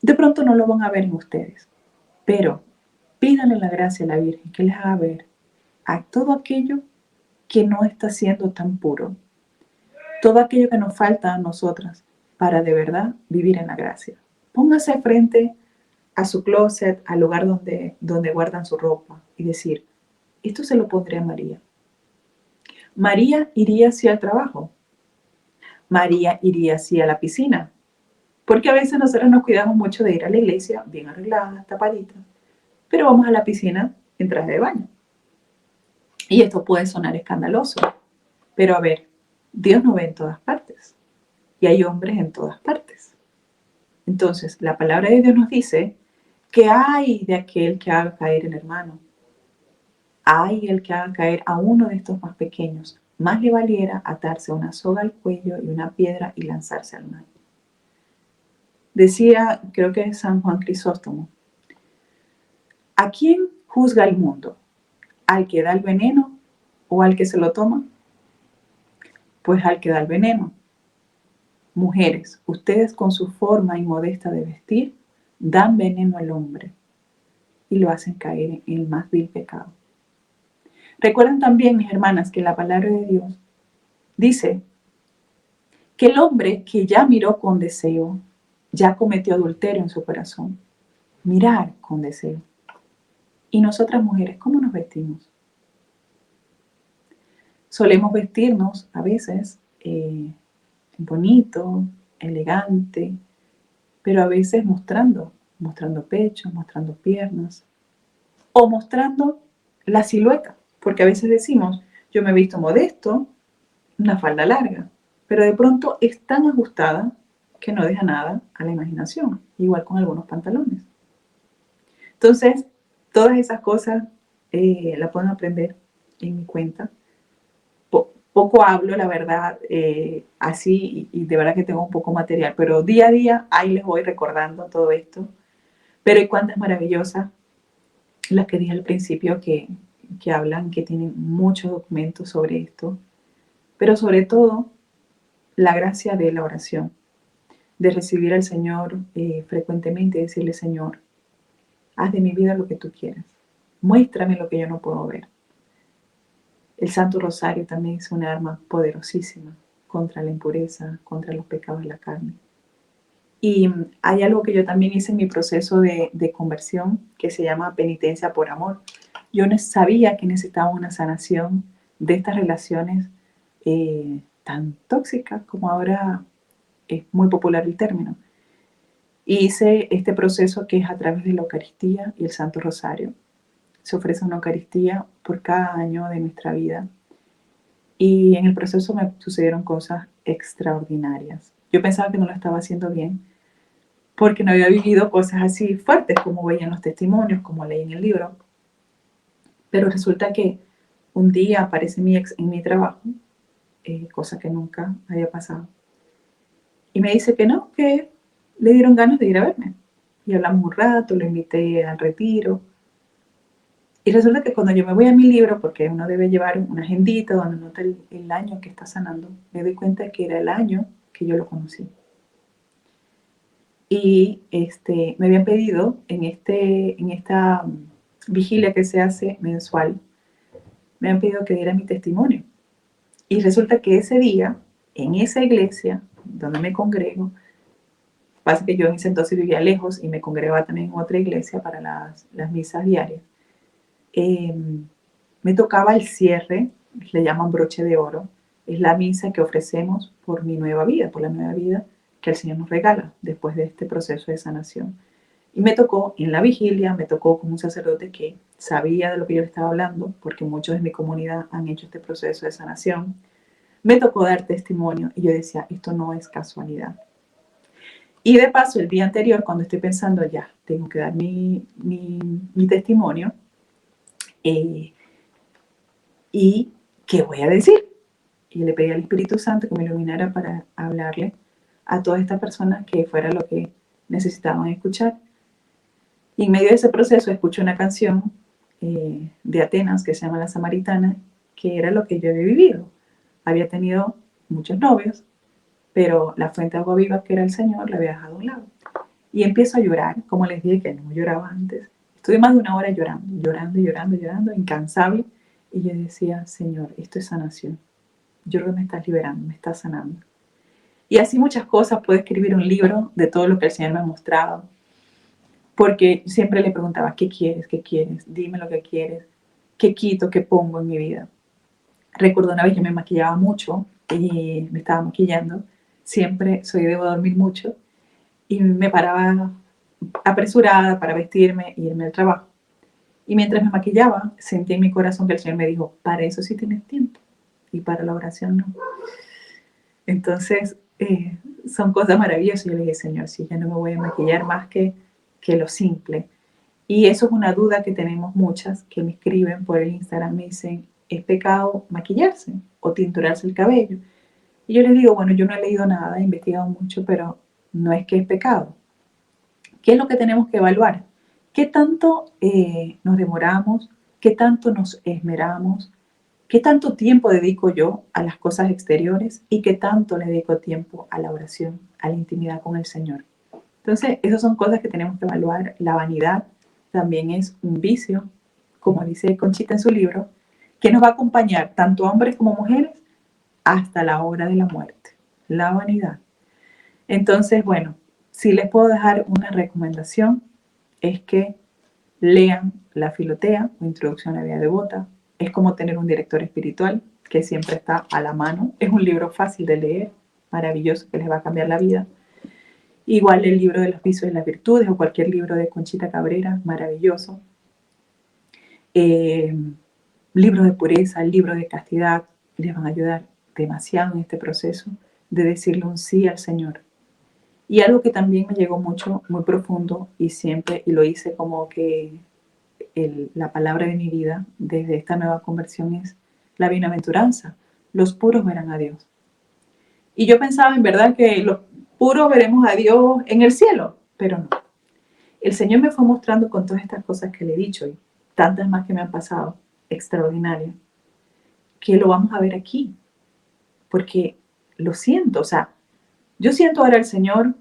de pronto no lo van a ver en ustedes, pero pídanle la gracia a la Virgen que les haga ver a todo aquello que no está siendo tan puro, todo aquello que nos falta a nosotras para de verdad vivir en la gracia. Póngase frente a su closet, al lugar donde guardan su ropa y decir, esto se lo pondré a María. María iría así al trabajo. María iría así a la piscina. Porque a veces nosotros nos cuidamos mucho de ir a la iglesia bien arregladas, tapaditas, pero vamos a la piscina en traje de baño. Y esto puede sonar escandaloso, pero a ver, Dios no ve en todas partes y hay hombres en todas partes. Entonces, la palabra de Dios nos dice que hay de aquel que haga caer el hermano. Hay el que haga caer a uno de estos más pequeños. Más le valiera atarse una soga al cuello y una piedra y lanzarse al mar. Decía, creo que es San Juan Crisóstomo, ¿a quién juzga el mundo? ¿Al que da el veneno o al que se lo toma? Pues al que da el veneno. Mujeres, ustedes con su forma inmodesta de vestir dan veneno al hombre y lo hacen caer en el más vil pecado. Recuerden también, mis hermanas, que la palabra de Dios dice que el hombre que ya miró con deseo, ya cometió adulterio en su corazón. Mirar con deseo. Y nosotras mujeres, ¿cómo nos vestimos? Solemos vestirnos a veces bonito, elegante, pero a veces mostrando pechos, mostrando piernas o mostrando la silueta, porque a veces decimos, yo me he visto modesto, una falda larga, pero de pronto es tan ajustada que no deja nada a la imaginación, igual con algunos pantalones. Entonces, todas esas cosas las pueden aprender en mi cuenta. Poco hablo, la verdad, así y de verdad que tengo un poco material, pero día a día ahí les voy recordando todo esto. Pero hay cuantas maravillosas, las que dije al principio que hablan, que tienen muchos documentos sobre esto, pero sobre todo la gracia de la oración, de recibir al Señor frecuentemente y decirle, Señor, haz de mi vida lo que tú quieras, muéstrame lo que yo no puedo ver. El Santo Rosario también es una arma poderosísima contra la impureza, contra los pecados de la carne. Y hay algo que yo también hice en mi proceso de conversión que se llama penitencia por amor. Yo no sabía que necesitaba una sanación de estas relaciones tan tóxicas como ahora es muy popular el término. Y hice este proceso que es a través de la Eucaristía y el Santo Rosario. Se ofrece una Eucaristía por cada año de nuestra vida. Y en el proceso me sucedieron cosas extraordinarias. Yo pensaba que no lo estaba haciendo bien porque no había vivido cosas así fuertes como veía en los testimonios, como leí en el libro. Pero resulta que un día aparece mi ex en mi trabajo, cosa que nunca había pasado. Y me dice que no, que le dieron ganas de ir a verme. Y hablamos un rato, lo invité al retiro. Y resulta que cuando yo me voy a mi libro, porque uno debe llevar una agendita donde nota el año que está sanando, me doy cuenta que era el año que yo lo conocí. Y me habían pedido en esta vigilia que se hace mensual, me han pedido que diera mi testimonio. Y resulta que ese día, en esa iglesia donde me congrego, pasa que yo en ese entonces vivía lejos y me congregaba también en otra iglesia para las misas diarias, me tocaba el cierre, le llaman broche de oro, Es la misa que ofrecemos por mi nueva vida, por la nueva vida que el Señor nos regala después de este proceso de sanación. Y me tocó en la vigilia, me tocó con un sacerdote que sabía de lo que yo le estaba hablando, porque muchos de mi comunidad han hecho este proceso de sanación. Me tocó dar testimonio y yo decía, esto no es casualidad. Y de paso, el día anterior, cuando estoy pensando, ya, tengo que dar mi testimonio, ¿y qué voy a decir? Y le pedí al Espíritu Santo que me iluminara para hablarle a todas estas personas que fuera lo que necesitaban escuchar. Y en medio de ese proceso escuché una canción de Atenas que se llama La Samaritana, que era lo que yo había vivido. Había tenido muchos novios, pero la fuente de agua viva, que era el Señor, la había dejado a un lado. Y empiezo a llorar, como les dije que no lloraba antes. Estuve más de una hora llorando, llorando, llorando, llorando, incansable. Y yo decía, Señor, esto es sanación. Yo creo que me estás liberando, me estás sanando. Y así muchas cosas, puedo escribir un libro de todo lo que el Señor me ha mostrado. Porque siempre le preguntaba, ¿qué quieres? ¿Qué quieres? Dime lo que quieres. ¿Qué quito? ¿Qué pongo en mi vida? Recuerdo una vez yo me maquillaba mucho y me estaba maquillando. Siempre debo dormir mucho. Y me paraba apresurada para vestirme e irme al trabajo. Y mientras me maquillaba, sentí en mi corazón que el Señor me dijo, para eso sí tienes tiempo y para la oración no. Entonces, son cosas maravillosas. Yo le dije, Señor, sí, ya no me voy a maquillar más que lo simple. Y eso es una duda que tenemos muchas que me escriben por el Instagram, me dicen, ¿es pecado maquillarse o tinturarse el cabello? Y yo les digo, bueno, yo no he leído nada, he investigado mucho, pero no es que es pecado. ¿Qué es lo que tenemos que evaluar? ¿Qué tanto nos demoramos? ¿Qué tanto nos esmeramos? ¿Qué tanto tiempo dedico yo a las cosas exteriores y qué tanto le dedico tiempo a la oración, a la intimidad con el Señor? Entonces, esas son cosas que tenemos que evaluar. La vanidad también es un vicio, como dice Conchita en su libro, que nos va a acompañar tanto a hombres como mujeres hasta la hora de la muerte. La vanidad. Entonces, bueno, si les puedo dejar una recomendación, es que lean La Filotea o Introducción a la Vida Devota. Es como tener un director espiritual que siempre está a la mano. Es un libro fácil de leer, maravilloso, que les va a cambiar la vida. Igual el libro de los vicios y las virtudes o cualquier libro de Conchita Cabrera, maravilloso. Libro de pureza, libro de castidad, les van a ayudar demasiado en este proceso de decirle un sí al Señor. Y algo que también me llegó mucho, muy profundo y siempre, y lo hice como que la palabra de mi vida desde esta nueva conversión es la bienaventuranza. Los puros verán a Dios. Y yo pensaba en verdad que los puros veremos a Dios en el cielo, pero no. El Señor me fue mostrando con todas estas cosas que le he dicho y tantas más que me han pasado, extraordinarias, que lo vamos a ver aquí, porque lo siento, o sea, yo siento ahora al Señor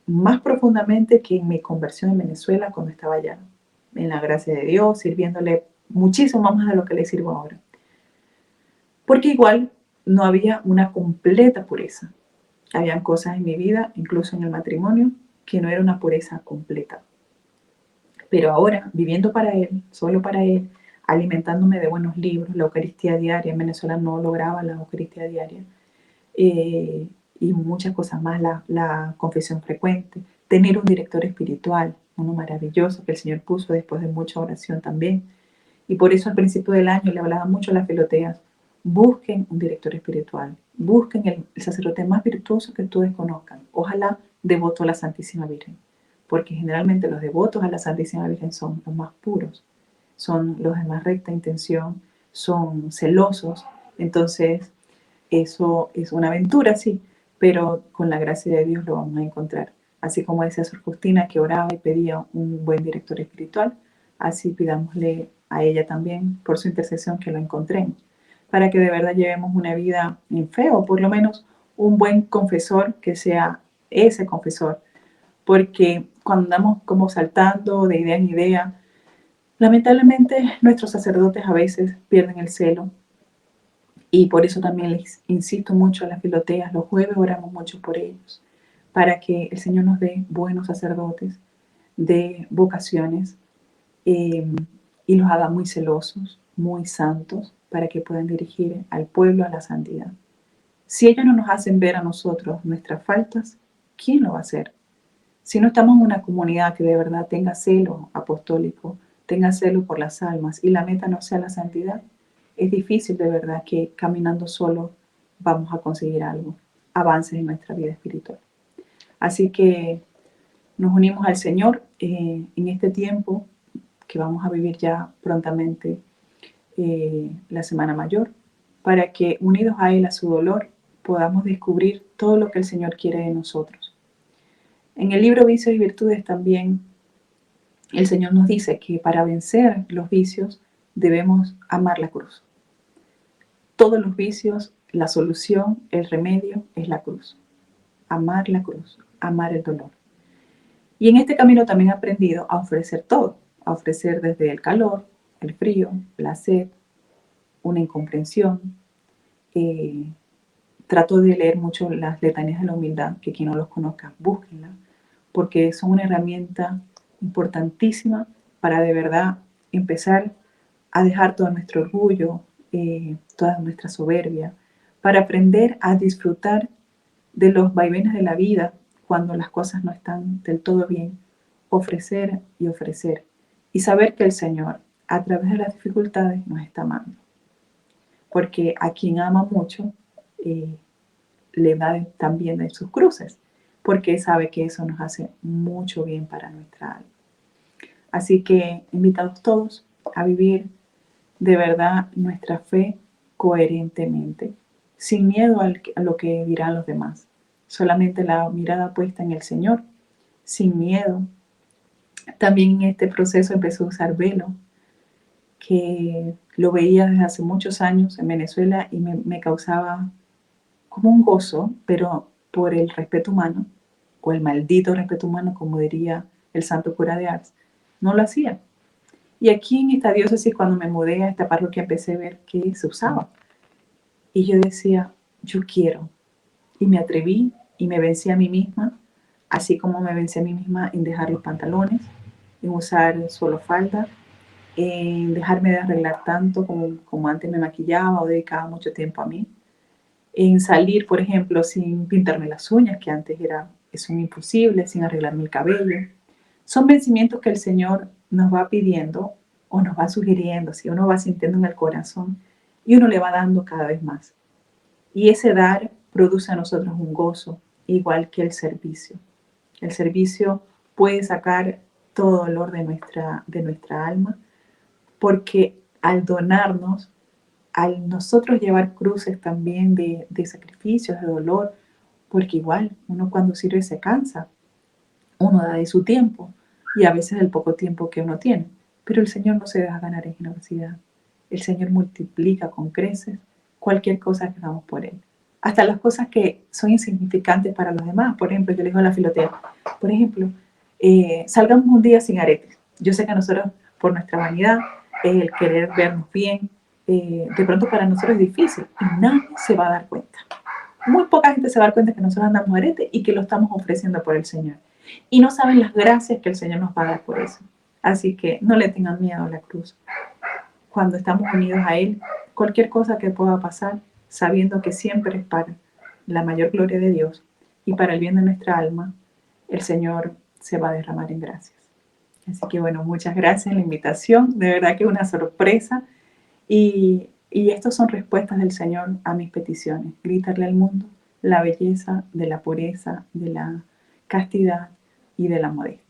más profundamente que en mi conversión en Venezuela cuando estaba allá, en la gracia de Dios, sirviéndole muchísimo más de lo que le sirvo ahora. Porque igual no había una completa pureza. Habían cosas en mi vida, incluso en el matrimonio, que no era una pureza completa. Pero ahora, viviendo para Él, solo para Él, alimentándome de buenos libros, la Eucaristía diaria, en Venezuela no lograba la Eucaristía diaria, y muchas cosas más, la confesión frecuente, tener un director espiritual, uno maravilloso que el Señor puso después de mucha oración también. Y por eso al principio del año le hablaba mucho a las filoteas, busquen un director espiritual, busquen el sacerdote más virtuoso que ustedes conozcan, ojalá devoto a la Santísima Virgen, porque generalmente los devotos a la Santísima Virgen son los más puros, son los de más recta intención, son celosos, entonces eso es una aventura, sí, pero con la gracia de Dios lo vamos a encontrar. Así como decía Sor Justina que oraba y pedía un buen director espiritual, así pidámosle a ella también por su intercesión que lo encontremos, para que de verdad llevemos una vida en fe o por lo menos un buen confesor que sea ese confesor, porque cuando andamos como saltando de idea en idea, lamentablemente nuestros sacerdotes a veces pierden el celo y por eso también les insisto mucho a las filoteas, los jueves oramos mucho por ellos, para que el Señor nos dé buenos sacerdotes, de vocaciones, eh, y los haga muy celosos, muy santos, para que puedan dirigir al pueblo a la santidad. Si ellos no nos hacen ver a nosotros nuestras faltas, ¿quién lo va a hacer? Si no estamos en una comunidad que de verdad tenga celo apostólico, tenga celo por las almas y la meta no sea la santidad, es difícil de verdad que caminando solo vamos a conseguir algo, avances en nuestra vida espiritual. Así que nos unimos al Señor en este tiempo que vamos a vivir ya prontamente la Semana Mayor, para que unidos a Él, a su dolor, podamos descubrir todo lo que el Señor quiere de nosotros. En el libro Vicios y Virtudes también el Señor nos dice que para vencer los vicios debemos amar la cruz. Todos los vicios, la solución, el remedio es la cruz. Amar la cruz, amar el dolor. Y en este camino también he aprendido a ofrecer todo, a ofrecer desde el calor, el frío, la sed, una incomprensión. Trato de leer mucho las letanías de la humildad, que quien no los conozca, búsquenla, porque son una herramienta importantísima para de verdad empezar a dejar todo nuestro orgullo, toda nuestra soberbia, para aprender a disfrutar de los vaivenes de la vida cuando las cosas no están del todo bien, ofrecer y ofrecer, y saber que el Señor, a través de las dificultades, nos está amando. Porque a quien ama mucho, le da también de sus cruces, porque sabe que eso nos hace mucho bien para nuestra alma. Así que invitados todos a vivir de verdad nuestra fe coherentemente, sin miedo a lo que dirán los demás, solamente la mirada puesta en el Señor, sin miedo. También en este proceso empecé a usar velo, que lo veía desde hace muchos años en Venezuela y me causaba como un gozo, pero por el respeto humano, o el maldito respeto humano, como diría el santo cura de Ars, no lo hacía. Y aquí en esta diócesis, cuando me mudé a esta parroquia, empecé a ver que se usaba. Y yo decía, yo quiero. Y me atreví y me vencí a mí misma, así como me vencí a mí misma en dejar los pantalones, en usar solo falda, en dejarme de arreglar tanto como antes me maquillaba o dedicaba mucho tiempo a mí, en salir, por ejemplo, sin pintarme las uñas, que antes es un imposible, sin arreglarme el cabello. Son vencimientos que el Señor nos va pidiendo o nos va sugiriendo, si uno va sintiendo en el corazón y uno le va dando cada vez más. Y ese dar produce a nosotros un gozo, igual que el servicio. El servicio puede sacar todo dolor de nuestra alma, porque al donarnos, al nosotros llevar cruces también de sacrificios, de dolor, porque igual uno cuando sirve se cansa, uno da de su tiempo y a veces del poco tiempo que uno tiene, pero el Señor no se deja ganar en generosidad. El Señor multiplica con creces cualquier cosa que hagamos por Él. Hasta las cosas que son insignificantes para los demás. Por ejemplo, yo le digo a la filotea, por ejemplo, salgamos un día sin aretes. Yo sé que a nosotros, por nuestra vanidad, el querer vernos bien, de pronto para nosotros es difícil y nadie se va a dar cuenta. Muy poca gente se va a dar cuenta que nosotros andamos aretes y que lo estamos ofreciendo por el Señor. Y no saben las gracias que el Señor nos va a dar por eso. Así que no le tengan miedo a la cruz. Cuando estamos unidos a Él, cualquier cosa que pueda pasar, sabiendo que siempre es para la mayor gloria de Dios y para el bien de nuestra alma, el Señor se va a derramar en gracias. Así que bueno, muchas gracias en la invitación. De verdad que es una sorpresa. Y estas son respuestas del Señor a mis peticiones. Gritarle al mundo la belleza de la pureza, de la castidad y de la modestia.